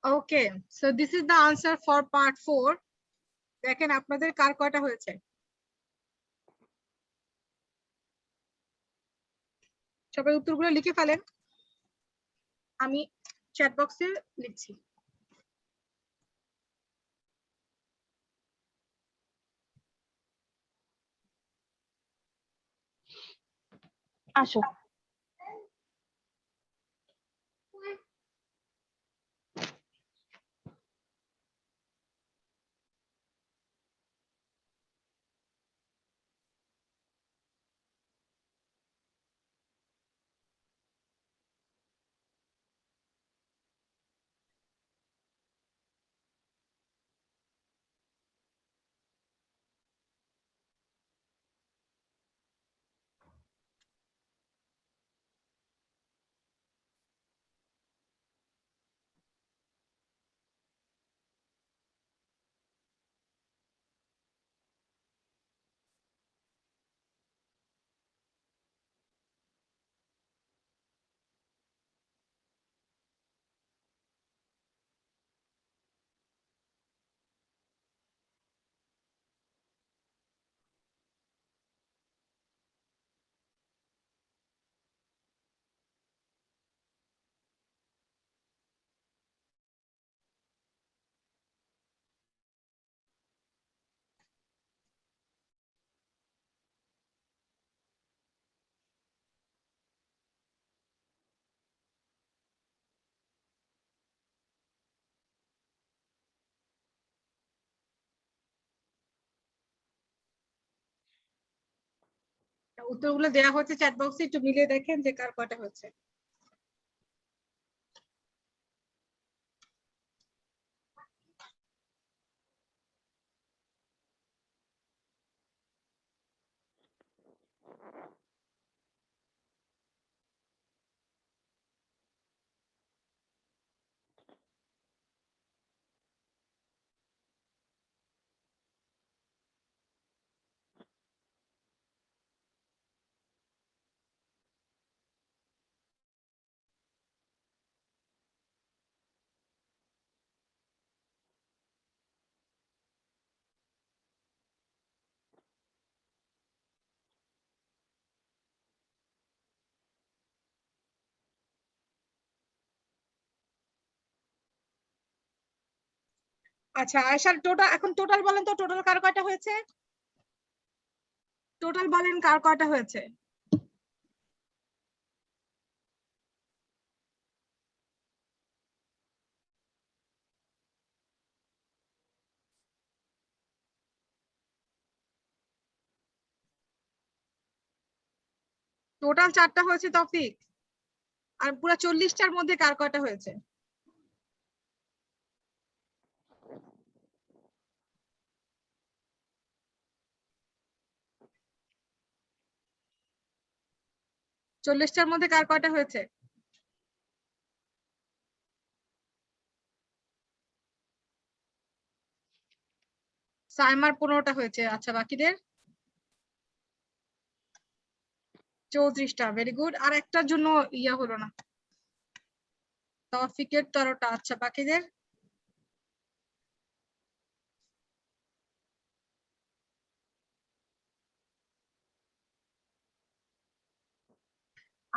Speaker 1: Okay, so this is the answer for part 4. দেখেন আপনাদের কার কয়টা হয়েছে? সবাই উত্তরগুলো লিখে ফেলেন। আমি chat বক্সে লিখছি।
Speaker 10: আসো।
Speaker 1: উত্তরগুলো দেয়া হচ্ছে চ্যাট বক্সে, একটু মিলিয়ে দেখেন যে কার কয়টা হয়েছে। আচ্ছা, আয়শার টোটাল, এখন টোটাল বলেন তো, টোটাল কার কয়টা হয়েছে? টোটাল বলেন কার কয়টা হয়েছে? টোটাল 4টা হয়েছে তৌফিক। আর পুরো 40টার মধ্যে কার কয়টা হয়েছে? চল্লিশটার মধ্যে কার কয়টা হয়েছে? সাইমার 15টা হয়েছে। আচ্ছা, বাকিদের 34টা। Very good. আর একটার জন্য ইয়া হলো না, তৌফিকের 13টা। আচ্ছা, বাকিদের?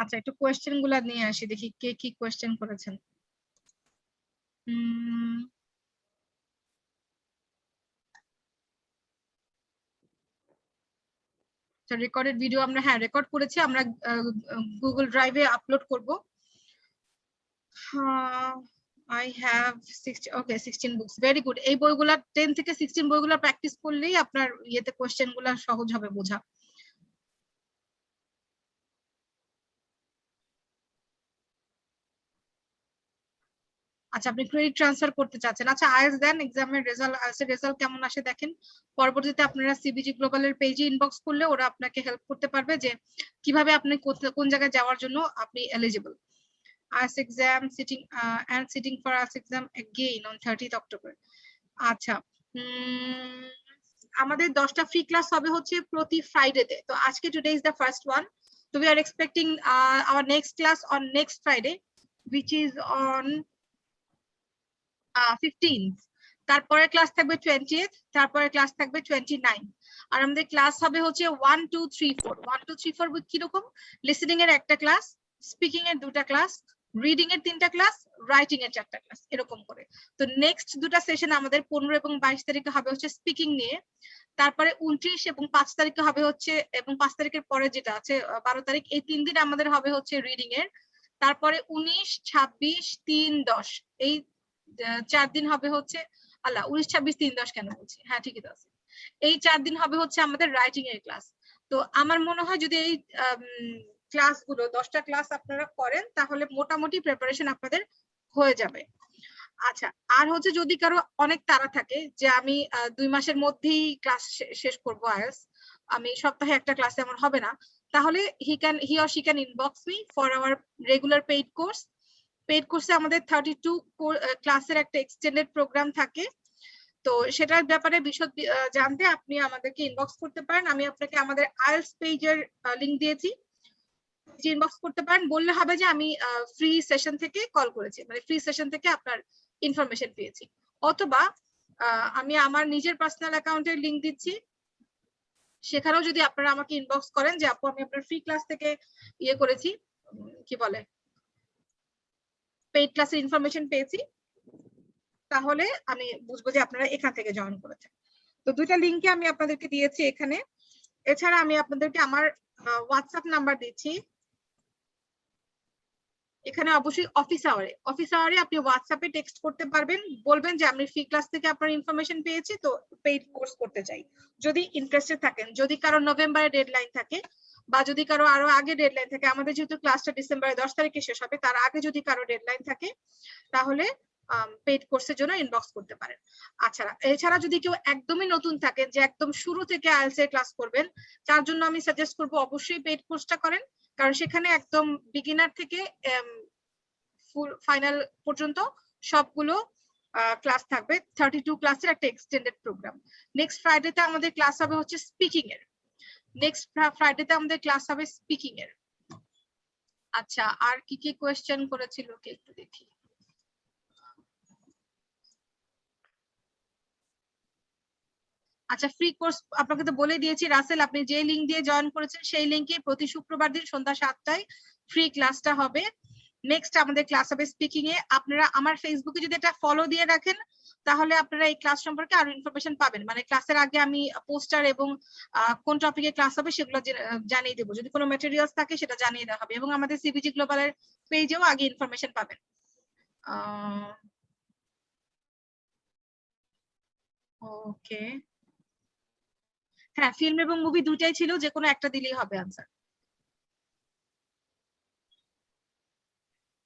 Speaker 1: আচ্ছা, একটু কোয়েশ্চেন গুলা নিয়ে আসি, দেখি কে কি কোয়েশ্চেন করেছেন। রেকর্ডেড ভিডিও আমরা, হ্যাঁ, রেকর্ড করেছি আমরা, গুগল ড্রাইভে আপলোড করব। I have 16 books. Very good. এই বইগুলা 10 থেকে 16 বইগুলা প্র্যাকটিস করলেই আপনার ইয়েতে কোশ্চেন গুলা সহজ হবে বোঝা। আচ্ছা, আপনি ক্রেডিট ট্রান্সফার করতে চাচ্ছেন। আচ্ছা, আইএলটিএস দেন, এক্সামের রেজাল্ট, আইএলটিএস রেজাল্ট কেমন আসে দেখেন। পরবর্তীতে আপনারা সিবিজি গ্লোবালের পেজে ইনবক্স করলে ওরা আপনাকে হেল্প করতে পারবে যে কিভাবে আপনি কোন জায়গায় যাওয়ার জন্য আপনি eligible. IELTS exam sitting for IELTS exam again on 30th October. আচ্ছা, আমাদের 10টা ফ্রি ক্লাস হবে হচ্ছে প্রতি ফ্রাইডেতে। তো আজকে today is the first one. So we are expecting our next class on next Friday, which is on 15th. তারপরে class থাকবে 20th, তারপরে ক্লাস থাকবে 29th। আর আমাদের ক্লাস হবে হচ্ছে 1 2 3 4 1 2 3 4 কি রকম, লিসেনিং এর একটা ক্লাস, স্পিকিং এর দুটা ক্লাস, রিডিং এর তিনটা ক্লাস, রাইটিং এর চারটা ক্লাস, এরকম করে। তো নেক্সট দুটা সেশন আমাদের 15 এবং 22 তারিখে হবে হচ্ছে স্পিকিং নিয়ে। তারপরে 29 এবং 5 তারিখে হবে হচ্ছে, এবং 5 তারিখের পরে যেটা আছে 12 তারিখ, এই 3 দিন আমাদের হবে হচ্ছে রিডিং এর। তারপরে 19 26 3 10 এই 4 দিন হবে হচ্ছে, আল্লাহ 19 26 3 10 কেন বলছি, হ্যাঁ ঠিকই তো আছে। এই 4 দিন হবে হচ্ছে আমাদের রাইটিং এর ক্লাস। তো আমার মনে হয় যদি এই ক্লাসগুলো 10টা ক্লাস আপনারা করেন তাহলে মোটামুটি প্রিপারেশন আপনাদের হয়ে যাবে। আচ্ছা, আর হচ্ছে যদি কারো অনেক তাড়া থাকে যে আমি 2 মাসের মধ্যেই ক্লাস শেষ করব আইএলটিএস, আমি সপ্তাহে একটা ক্লাস এমন হবে না, তাহলে he or she can inbox me for our regular paid course. Paid কোর্সে আমাদের 32 ক্লাসের একটা এক্সটেন্ডেড প্রোগ্রাম থাকে। তো সেটার ব্যাপারে বিশদ জানতে আপনি আমাদেরকে ইনবক্স করতে পারেন। আমি আপনাকে আমাদের আইএলটিএস পেজের লিংক দিয়েছি, ইনবক্স করতে পারেন। বললে হবে যে আমি ফ্রি সেশন থেকে কল করেছি, মানে ফ্রি সেশন থেকে আপনার ইনফরমেশন পেয়েছি। অথবা আমি আমার নিজের পার্সোনাল অ্যাকাউন্টের লিংক দিচ্ছি, সেখানেও যদি আপনারা আমাকে ইনবক্স করেন যে আপু আমি আপনার ফ্রি ক্লাস থেকে ইয়ে করেছি, কি বলে পেইড ক্লাসের ইনফরমেশন পেয়েছি, তাহলে আমি বুঝবো যে আপনারা এখান থেকে জয়েন করেছেন। তো দুইটা লিংকে আমি আপনাদেরকে দিয়েছি এখানে। এছাড়া আমি আপনাদেরকে আমার হোয়াটসঅ্যাপ নাম্বার দিচ্ছি এখানে। অবশ্যই অফিস আওয়ারে আপনি হোয়াটসঅ্যাপে টেক্সট করতে পারবেন, বলবেন যে আমি ফ্রি ক্লাস থেকে আপনার ইনফরমেশন পেয়েছি, তো পেইড কোর্স করতে চাই, যদি ইন্টারেস্টেড থাকেন। যদি কারো নভেম্বরে ডেডলাইন থাকে বা যদি কারো আরো আগে ডেডলাইন থাকে, আমাদের যেহেতু ক্লাসটা ডিসেম্বরের 10 তারিখে শেষ হবে, তার আগে যদি কারো ডেডলাইন থাকে তাহলে পেইড কোর্সের জন্য ইনবক্স করতে পারেন। আচ্ছা, এছাড়া যদি কেউ একদমই নতুন থাকেন যে একদম শুরু থেকে আইএলটিএস এর ক্লাস করবেন, তার জন্য আমি সাজেস্ট করব অবশ্যই পেইড কোর্সটা করেন, কারণ সেখানে একদম বিগিনার থেকে ফুল ফাইনাল পর্যন্ত সবগুলো ক্লাস থাকবে। 32 ক্লাসের একটা এক্সটেন্ডেড প্রোগ্রাম। নেক্সট ফ্রাইডেতে আমাদের ক্লাস হবে হচ্ছে স্পিকিং এর। আচ্ছা, আর কি কি কোয়েশ্চেন করেছিল কে একটু দেখি। আচ্ছা, ফ্রি কোর্স আপনাকে তো বলে দিয়েছি রাসেল, আপনি যে লিংক দিয়ে জয়েন করেছেন সেই লিংকে প্রতি শুক্রবার দিন সন্ধ্যা 7টায় ফ্রি ক্লাসটা হবে। নেক্সট আমাদের ক্লাস হবে স্পিকিং এ। আপনারা আমার ফেসবুকে যদি এটা ফলো দিয়ে রাখেন তাহলে আপনারা এই ক্লাস সম্পর্কে আরো ইনফরমেশন পাবেন, মানে ক্লাসের আগে আমি পোস্টার এবং কোন টপিকে ক্লাস হবে সেগুলো জানিয়ে দেবো। যদি কোনো ম্যাটেরিয়ালস থাকে সেটা জানিয়ে দেওয়া হবে, এবং আমাদের সিবিজি গ্লোবালের পেজেও আগে ইনফরমেশন পাবেন। ওকে, হ্যাঁ ফিল্ম এবং মুভি দুটাই ছিল, যে কোনো একটা দিলেই হবে আনসার।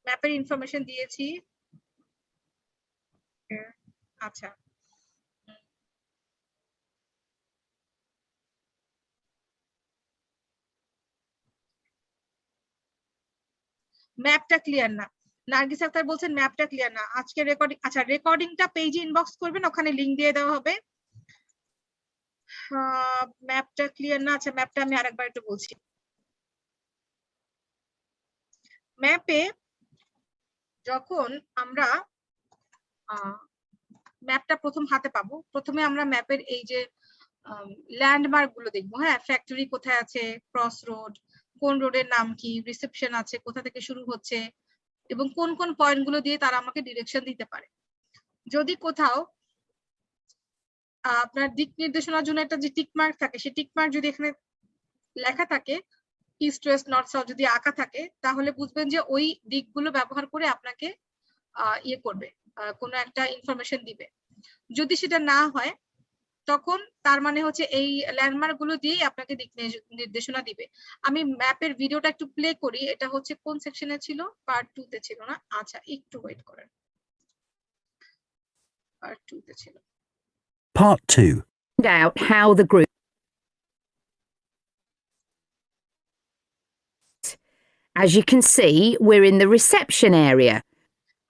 Speaker 1: ম্যাপের ইনফরমেশন দিয়েছি। আচ্ছা, ম্যাপটা ক্লিয়ার না, নার্গিস আক্তার বলছেন ম্যাপটা ক্লিয়ার না। আজকে রেকর্ডিং, আচ্ছা রেকর্ডিংটা পেজে ইনবক্স করবেন, ওখানে লিংক দিয়ে দেওয়া হবে। ম্যাপটা ক্লিয়ার না, আচ্ছা ম্যাপটা আমি আরেকবার একটু বলছি। ম্যাপে যখন আমরা ম্যাপটা প্রথম হাতে পাবো, প্রথমে আমরা ম্যাপের এই যে ল্যান্ডমার্ক গুলো দেখবো। হ্যাঁ, ফ্যাক্টরি কোথায় আছে, ক্রস রোড, কোন রোডের নাম কি, রিসেপশন আছে, কোথা থেকে শুরু হচ্ছে, এবং কোন কোন পয়েন্ট গুলো দিয়ে তারা আমাকে ডিরেকশন দিতে পারে। যদি কোথাও আপনার দিক নির্দেশনার জন্য একটা যে টিক মার্ক থাকে, সেই টিক মার্ক যদি এখানে লেখা থাকে ইস্ট ওয়েস্ট নর্থ সাউথ যদি আঁকা থাকে, তাহলে বুঝবেন যে ওই দিকগুলো ব্যবহার করে আপনাকে ইয়ে করবে, কোনো একটা ইনফরমেশন দিবে। যদি সেটা না হয় তখন তার মানে হচ্ছে এই ল্যান্ডমার্ক গুলো দিয়ে আপনাকে দিক নির্দেশনা দিবে। আমি ম্যাপের ভিডিওটা একটু প্লে করি। এটা হচ্ছে কোন সেকশনে ছিল? পার্ট 2 তে ছিল না? আচ্ছা, একটু ওয়েট করেন। পার্ট 2 তে ছিল।
Speaker 2: Part 2.
Speaker 5: Out how the group. As you can see, we're in the reception area.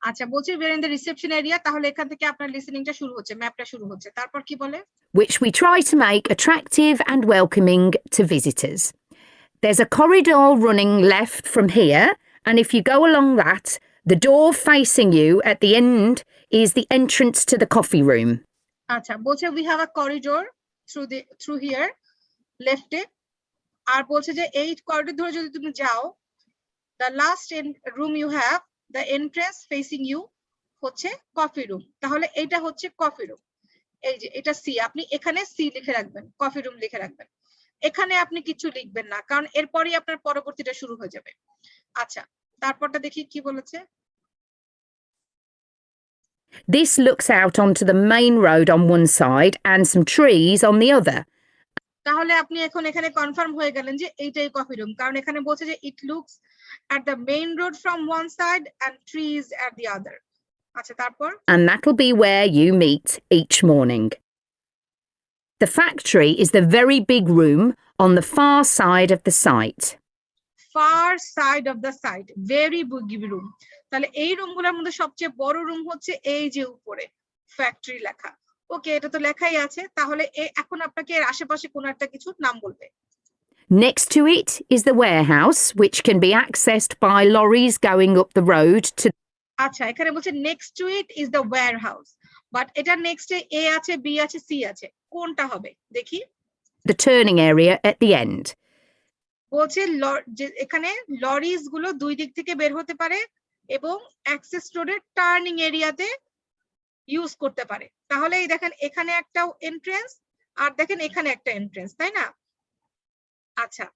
Speaker 1: আচ্ছা, বলছি we're in the reception area, তাহলে এখান থেকে আপনার লিসেনিংটা শুরু হচ্ছে, ম্যাপটা শুরু হচ্ছে। তারপর কি বলে?
Speaker 5: Which we try to make attractive and welcoming to visitors. There's a corridor running left from here, and if you go along that, the door facing you at the end is the entrance to the coffee room.
Speaker 1: আচ্ছা, বলছে we have a corridor through here left এ, আর বলছে যে এই corridor ধরে যদি তুমি যাও, the last room you have, the entrance facing you হচ্ছে কফি রুম। তাহলে এটা হচ্ছে কফি রুম। এই যে এটা সি, আপনি এখানে সি লিখে রাখবেন, কফি রুম লিখে রাখবেন। এখানে আপনি কিছু লিখবেন না, কারণ এরপরই আপনার পরবর্তীটা শুরু হয়ে যাবে। আচ্ছা, তারপরটা দেখি কি বলেছে।
Speaker 5: This looks out onto the main road on one side and some trees on the other.
Speaker 1: তাহলে আপনি এখন এখানে কনফার্ম হয়ে গেলেন যে এইটাই কফি রুম, কারণ এখানে বলছে যে it looks at the main road from one side and trees at the other. আচ্ছা, তারপর?
Speaker 5: And that'll be where you meet each morning. The factory is the very big room on the far side of the site.
Speaker 1: Far side of the site, very big room. তাহলে এই রুমগুলোর মধ্যে সবচেয়ে বড় room হচ্ছে এই যে উপরে factory লেখা। ওকে, এটা তো লেখাই আছে। তাহলে এখন আপনাকে এর আশেপাশে কোন একটা কিছুর নাম বলবে।
Speaker 5: Next to it is the warehouse, which can be accessed by lorries going up the road to.
Speaker 1: আচ্ছা, এখানে বলছে next to it is the warehouse, but এটা নেক্সট এ আছে, বি আছে, সি আছে, কোনটা হবে দেখি।
Speaker 5: The turning area at the end.
Speaker 1: বলছে এখানে লরিজ গুলো দুই দিক থেকে বের হতে পারে এবং অ্যাক্সেস রোডের টার্নিং এরিয়াতে ইউজ করতে পারে। তাহলে এই দেখেন এখানে একটা এন্ট্রেন্স, আর দেখেন এখানে একটা এন্ট্রেন্স, তাই না? আচ্ছা,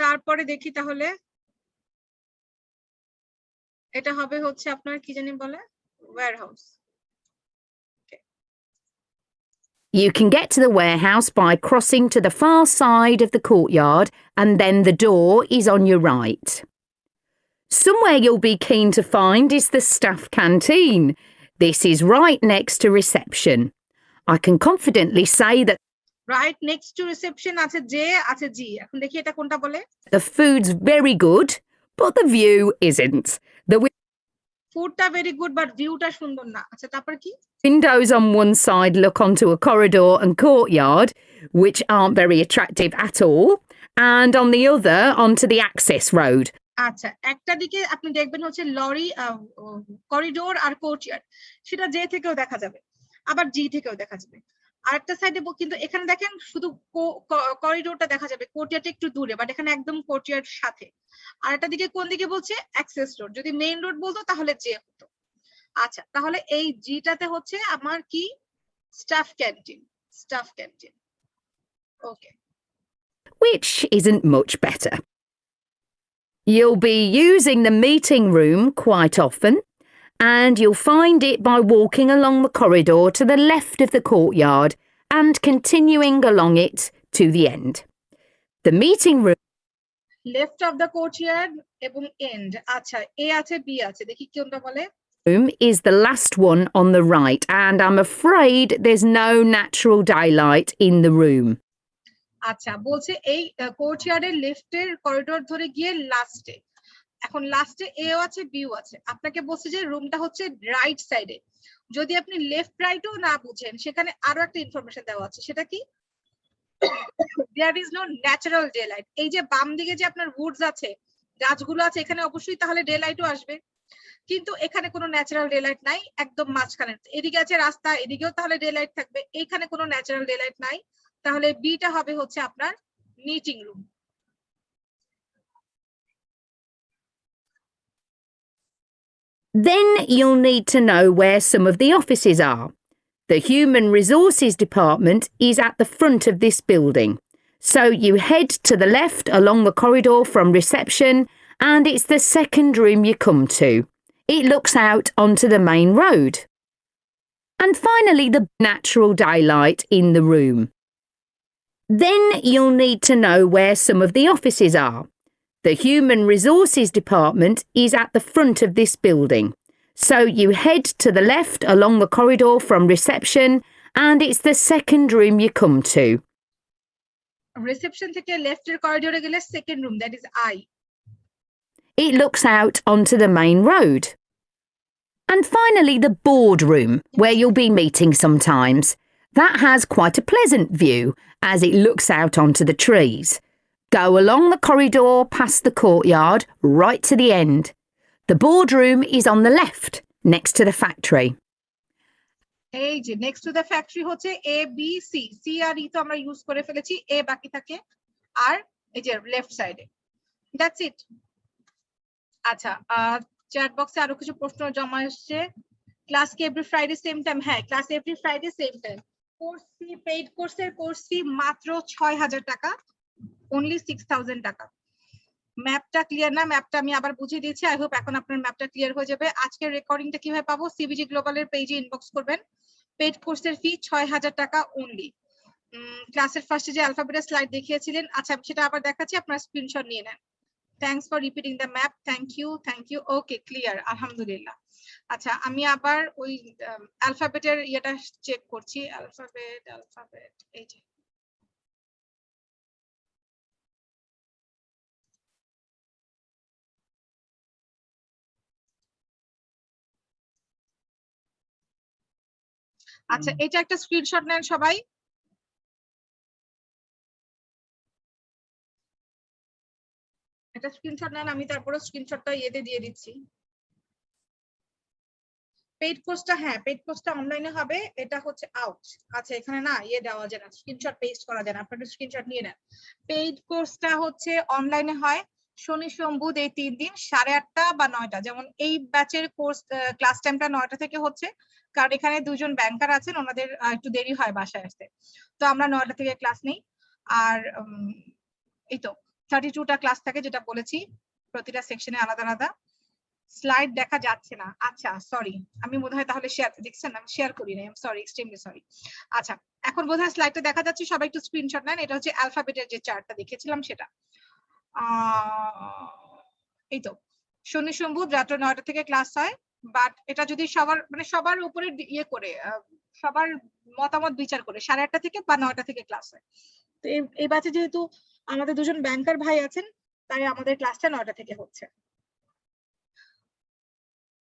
Speaker 1: তারপরে দেখি তাহলে এটা হবে হচ্ছে আপনার কি জানি বলে, warehouse.
Speaker 5: You can get to the warehouse by crossing to the far side of the courtyard, and then the door is on your right. Somewhere you'll be keen to find is the staff canteen. This is right next to reception. I can confidently say that
Speaker 1: right next to reception আছে J, আছে জি। এখন দেখি এটা কোনটা বলে।
Speaker 5: the food's very good, but the view isn't. The
Speaker 1: ফুডটা very good, but ভিউটা সুন্দর না। আচ্ছা, তারপর কি?
Speaker 5: windows on one side look onto a corridor and courtyard, which aren't very attractive at all, and on the other onto the access road.
Speaker 1: আচ্ছা, একটা দিকে আপনি দেখবেন হচ্ছে লরি, করিডোর আর কোর্টইয়ার্ড, সেটা জে থেকেও দেখা যাবে, আবার জি থেকেও দেখা যাবে। আরেকটা সাইডে কিন্তু এখানে দেখেন শুধু করিডোরটা দেখা যাবে, কোর্টইয়ার্ডটা একটু দূরে, বাট এখানে একদম কোর্টইয়ার্ড সাথে। আর একটা দিকে কোন দিকে বলছে? Access road. যদি মেইন রোড বলতো তাহলে জে হতো। আচ্ছা, তাহলে এই জিটাতে হচ্ছে আমার কি? Staff canteen, staff canteen. Okay,
Speaker 5: Which isn't much better. You'll be using the meeting room quite often, and you'll find it by walking along the corridor to the left of the courtyard and continuing along it to the end. The meeting room
Speaker 1: left of the courtyard এবং and. আচ্ছা, এ আছে, B আছে, দেখি কোনটা বলে।
Speaker 5: is the last one on the right, and I'm afraid there's no natural daylight in the room.
Speaker 1: আচ্ছা, বলছে এই কোর্টইয়ার্ডের লেফটের করিডোর ধরে গিয়ে লাস্টে, এখন লাস্টে এও আছে, বিও আছে। আপনাকে বলছে যে রুমটা হচ্ছে রাইট সাইডে। যদি আপনি লেফট রাইটও না বুঝেন, সেখানে আরো একটা ইনফরমেশন দেওয়া আছে, সেটা কি? There is no natural daylight. এই যে বাম দিকে যে আপনার উডস আছে, গাছগুলো আছে, এখানে অবশ্যই তাহলে ডে লাইটও আসবে, কিন্তু এখানে কোনো ন্যাচারাল ডে লাইট নাই। একদম মাঝখানে এদিকে আছে রাস্তা, এদিকেও তাহলে ডে লাইট থাকবে, এইখানে কোনো ন্যাচারাল ডে লাইট নাই। তাহলে বিটা হবে হচ্ছে আপনার meeting room.
Speaker 5: Then you'll need to know where some of the offices are. The Human Resources Department is at the front of this building. So you head to the left along the corridor from reception and it's the second room you come to. It looks out onto the main road. And finally, the natural daylight in the room. Then you'll need to know where some of the offices are. The Human Resources Department is at the front of this building. So you head to the left along the corridor from reception, and it's the second room you come to.
Speaker 1: Reception থেকে left এর corridor গেলে second room, that is I.
Speaker 5: It looks out onto the main road. And finally, the boardroom, where you'll be meeting sometimes. That has quite a pleasant view as it looks out onto the trees. Go along the corridor past the courtyard, right to the end. The boardroom is on the left, next to the factory.
Speaker 1: এই যে next to the factory হচ্ছে A B C C R E তো আমরা use করে ফেলেছি, A বাকি থাকে আর এই যে লেফট সাইডে। That's it. আচ্ছা, চ্যাট বক্সে আরো কিছু প্রশ্ন জমা এসেছে। ক্লাস কি এভরি ফ্রাইডে সেম টাইম? হ্যাঁ, class every Friday same time. Course fee, paid কোর্সের কোর্স ফি মাত্র ৬০০০ টাকা, অনলি ৬০০০ টাকা। ম্যাপটা ক্লিয়ার না? ম্যাপটা আমি আবার বুঝিয়ে দিয়েছি। আই হোপ এখন আপনার ম্যাপটা ক্লিয়ার হয়ে যাবে। আজকের রেকর্ডিংটা কিভাবে পাবো? সিবিজি গ্লোবালের পেজে ইনবক্স করবেন। পেইড কোর্সের ফি ৬০০০ টাকা অনলি। ক্লাসের ফার্স্টে যে অ্যালফাবেটের স্লাইড দেখিয়েছিলেন, আচ্ছা সেটা আবার দেখাচ্ছি, আপনারা স্ক্রিনশট নিয়ে নেন। Thanks for repeating the map. Thank you, thank you. Okay, clear, আলহামদুলিল্লাহ। আচ্ছা, আমি আবার ওই অ্যালফাবেটের ইয়েটা চেক করছি। অ্যালফাবেট এই যে আচ্ছা, এটা একটা স্ক্রিনশট নেন সবাই। এটা স্ক্রিনশট নেন, আমি তারপরে স্ক্রিনশটটা ইয়েতে দিয়ে দিচ্ছি। পেইড কোর্সটা, হ্যাঁ পেইড কোর্সটা অনলাইনে হবে, এটা হচ্ছে আউট। আচ্ছা, এখানে না ইয়ে দেওয়া যায় না, স্ক্রিনশট পেস্ট করা যায় না, আপনারা স্ক্রিনশট নিয়ে নেন। পেইড কোর্সটা হচ্ছে অনলাইনে হয় শনি সোম বুধ এই 3 দিন 8:30 বা 9টা। যেমন এই ব্যাচের কোর্স ক্লাস টাইমটা 9টা থেকে হচ্ছে, কারণ এখানে দুজন ব্যাংকার আছেন, ওনাদের একটু দেরি হয় বাসায় আসতে, তো আমরা 9টা থেকে ক্লাস নেই। আর এই তো 32টা ক্লাস থাকে, যেটা বলেছি প্রতিটা সেকশনে আলাদা আলাদা। স্লাইড দেখা যাচ্ছে না, আচ্ছা সরি, আমি বোধহয় তাহলে শেয়ার, দেখছেন আমি শেয়ার করি নাই, সরি, এক্সট্রিমলি সরি। আচ্ছা, এখন বোধহয় স্লাইডটা দেখা যাচ্ছে, সবাই একটু স্ক্রিনশট নেন। এটা হচ্ছে অ্যালফাবেটের যে চার্টটা দেখিয়েছিলাম সেটা। এই তো শনি সোম বুধ রাত 9টা থেকে ক্লাস হয়, বাট এটা যদি সবার মানে সবার উপরে ইয়ে করে সবার মতামত বিচার করে 8:30 থেকে বা 9টা থেকে ক্লাস হয়। তো এই ব্যাচে যেহেতু আমাদের দুজন ব্যাংকার ভাই আছেন, তাই আমাদের ক্লাসটা 9টা থেকে হচ্ছে।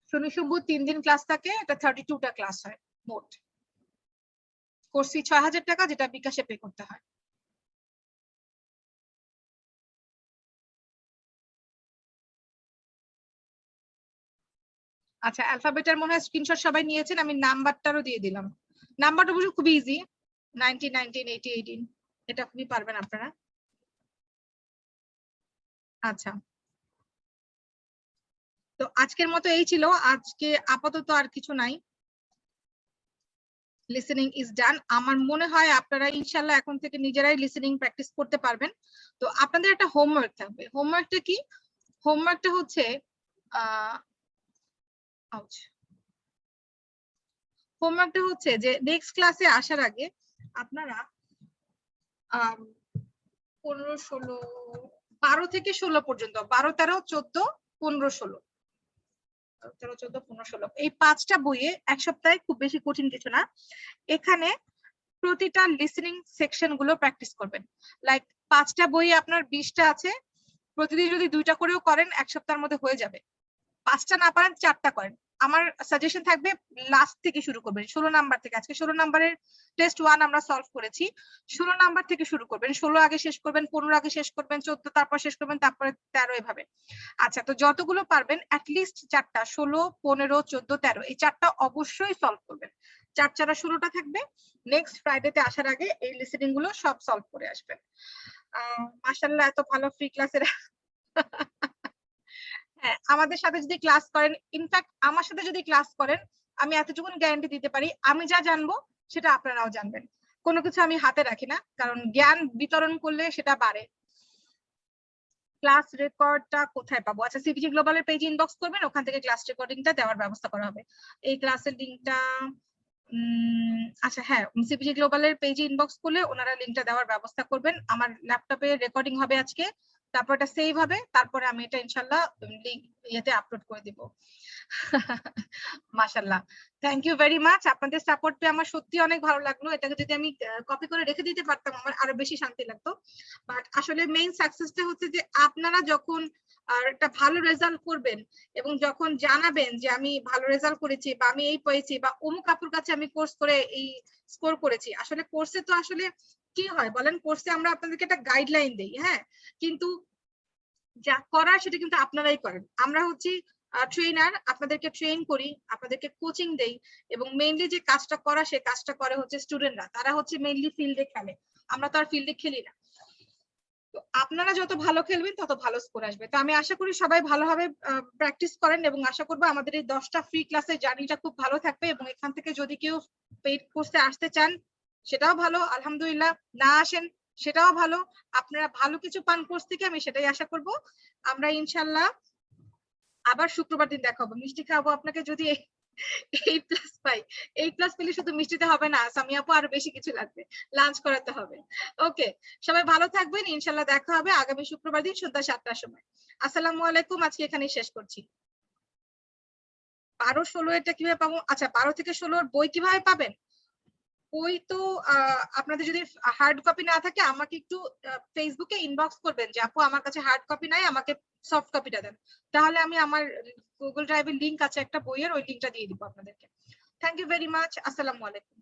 Speaker 1: শনি সোম বুধ 3 দিন ক্লাস থাকে, এটা 32টা ক্লাস হয় মোট। কোর্স ফি ৬০০০ টাকা, যেটা বিকাশে পে করতে হয়। আচ্ছা, অ্যালফাবেটের মনে হয় স্ক্রিনশট সবাই নিয়েছেন, আমি নাম্বারটারও দিয়ে দিলাম। নাম্বারটা অবশ্য খুবই ইজি, 19 19 80 18, এটা খুবই পারবেন আপনারা। আচ্ছা, তো আজকের মতো এই ছিল, আজকে আপাতত আর কিছু নাই। Listening is done. আমার মনে হয় আপনারা ইনশাল্লাহ এখন থেকে নিজেরাই লিসেনিং প্র্যাকটিস করতে পারবেন। তো আপনাদের একটা হোমওয়ার্ক থাকবে। হোমওয়ার্কটা কি? হোমওয়ার্কটা হচ্ছে হোমওয়ার্কটা হচ্ছে যে নেক্সট ক্লাসে আসার আগে আপনারা 15 16 12 থেকে 16 পর্যন্ত, 12 13 14 15 16, 13 14 15 16 এই 5টা বইয়ে এক সপ্তাহে, খুব বেশি কঠিন কিছু না, এখানে প্রতিটা লিসেনিং সেকশন গুলো প্র্যাকটিস করবেন। লাইক 5টা বই আপনার 20টা আছে, প্রতিদিন যদি 2টা করেও করেন এক সপ্তাহের মধ্যে হয়ে যাবে। 5টা না পারেন 4টা করেন। আমার সাজেশন থাকবে লাস্ট থেকে শুরু করবেন, 16 নাম্বার থেকে। আজকে 16 নাম্বারের টেস্ট 1 আমরা সলভ করেছি, 16 নাম্বার থেকে শুরু করবেন। 16 আগে শেষ করবেন, 15 আগে শেষ করবেন, 14 তারপর শেষ করবেন, তারপরে 13 এভাবে। আচ্ছা, তো যতগুলো পারবেন অ্যাটলিস্ট 4টা, 16 15 14 13, এই 4টা অবশ্যই সলভ করবেন। 4 4 16টা থাকবে। নেক্সট ফ্রাইডেতে আসার আগে এই লিসেনিং গুলো সব সলভ করে আসবেন। মাশাআল্লাহ, এত ভালো ফ্রি ক্লাসের হ্যাঁ, আমাদের সাথে যদি ক্লাস করেন, ইনফ্যাক্ট আমার সাথে যদি ক্লাস করেন, আমি এতটুকু গ্যারান্টি দিতে পারি, আমি যা জানবো সেটা আপনারাও জানবেন। কোনো কিছু আমি হাতে রাখি না, কারণ জ্ঞান বিতরণ করলে সেটা বাড়ে। ক্লাস রেকর্ডটা কোথায় পাবো? আচ্ছা, সিপিজি গ্লোবালের পেজ ইনবক্স করবেন, ওখান থেকে ক্লাস রেকর্ডিংটা দেওয়ার ব্যবস্থা করা হবে। এই ক্লাসের লিংকটা আচ্ছা হ্যাঁ, সিপিজি গ্লোবালের পেজে ইনবক্স করলে ওনারা লিংকটা দেওয়ার ব্যবস্থা করবেন। আমার ল্যাপটপে রেকর্ডিং হবে আজকে, তারপর এটা সেভ হবে, তারপরে আমি এটা ইনশাআল্লাহ লিংক ইয়েতে আপলোড করে দিব। মাশাআল্লাহ, থ্যাংক ইউ ভেরি মাচ। আপনাদের সাপোর্ট পেয়ে আমার সত্যি অনেক ভালো লাগলো। এটাকে যদি আমি কপি করে রেখে দিতে পারতাম আমার আরো বেশি শান্তি লাগতো। বাট আসলে মেইন সাকসেসটা হচ্ছে যে আপনারা যখন একটা ভালো রেজাল্ট করবেন এবং যখন জানাবেন যে আমি ভালো রেজাল্ট করেছি বা আমি এই পেয়েছি বা অমুক আপুর কাছে আমি কোর্স করে এই স্কোর করেছি। আসলে কোর্সে তো আসলে কি হয় বলেন, কোর্সে আমরা আপনাদেরকে একটা গাইডলাইন দেই, হ্যাঁ, কিন্তু যা করার সেটা কিন্তু আপনারাই করেন। আমরা হচ্ছি ট্রেনার, আপনাদেরকে ট্রেন করি, আপনাদেরকে কোচিং দেই, এবং মেইনলি যে কাজটা করা সে কাজটা করে হচ্ছে স্টুডেন্টরা। তারা হচ্ছে মেইনলি ফিল্ডে খেলে, আমরা তো আর ফিল্ডে খেলি না। তো আপনারা যত ভালো খেলবেন তত ভালো স্কোর আসবে। তো আমি আশা করি সবাই ভালোভাবে প্র্যাকটিস করেন এবং আশা করবো আমাদের এই 10টা ফ্রি ক্লাসের জার্নিটা খুব ভালো থাকবে। এবং এখান থেকে যদি কেউ পেইড কোর্সে আসতে চান সেটাও ভালো, আলহামদুলিল্লাহ। না আসেন সেটাও ভালো, আপনারা ভালো কিছু পান কোর্স থেকে, আমি সেটাই আশা করব। আমরা ইনশাল্লাহ আবার শুক্রবার দিন দেখাবো, মিষ্টি খাবো আপনাকে। যদি 8+ পাই, 8+ পেলে শুধু মিষ্টিতে হবে না, সামিয়া আপু আরো বেশি কিছু লাগবে, লাঞ্চ করাতে হবে। ওকে, সবাই ভালো থাকবেন, ইনশাল্লাহ দেখা হবে আগামী শুক্রবার দিন সন্ধ্যা 7টার সময়। আসসালামু আলাইকুম, আজকে এখানেই শেষ করছি। 12-16 এটা কিভাবে পাবো? আচ্ছা, 12 থেকে 16 বই কিভাবে পাবেন? বই তো আপনাদের যদি হার্ড কপি না থাকে আমাকে একটু ফেসবুকে ইনবক্স করবেন যে আপু আমার কাছে হার্ড কপি নাই, আমাকে সফট কপিটা দেন, তাহলে আমি আমার গুগল ড্রাইভের লিংক আছে একটা বইয়ের, ওই লিংকটা দিয়ে দিব আপনাদেরকে। থ্যাংক ইউ ভেরি মাচ, আসসালামু আলাইকুম।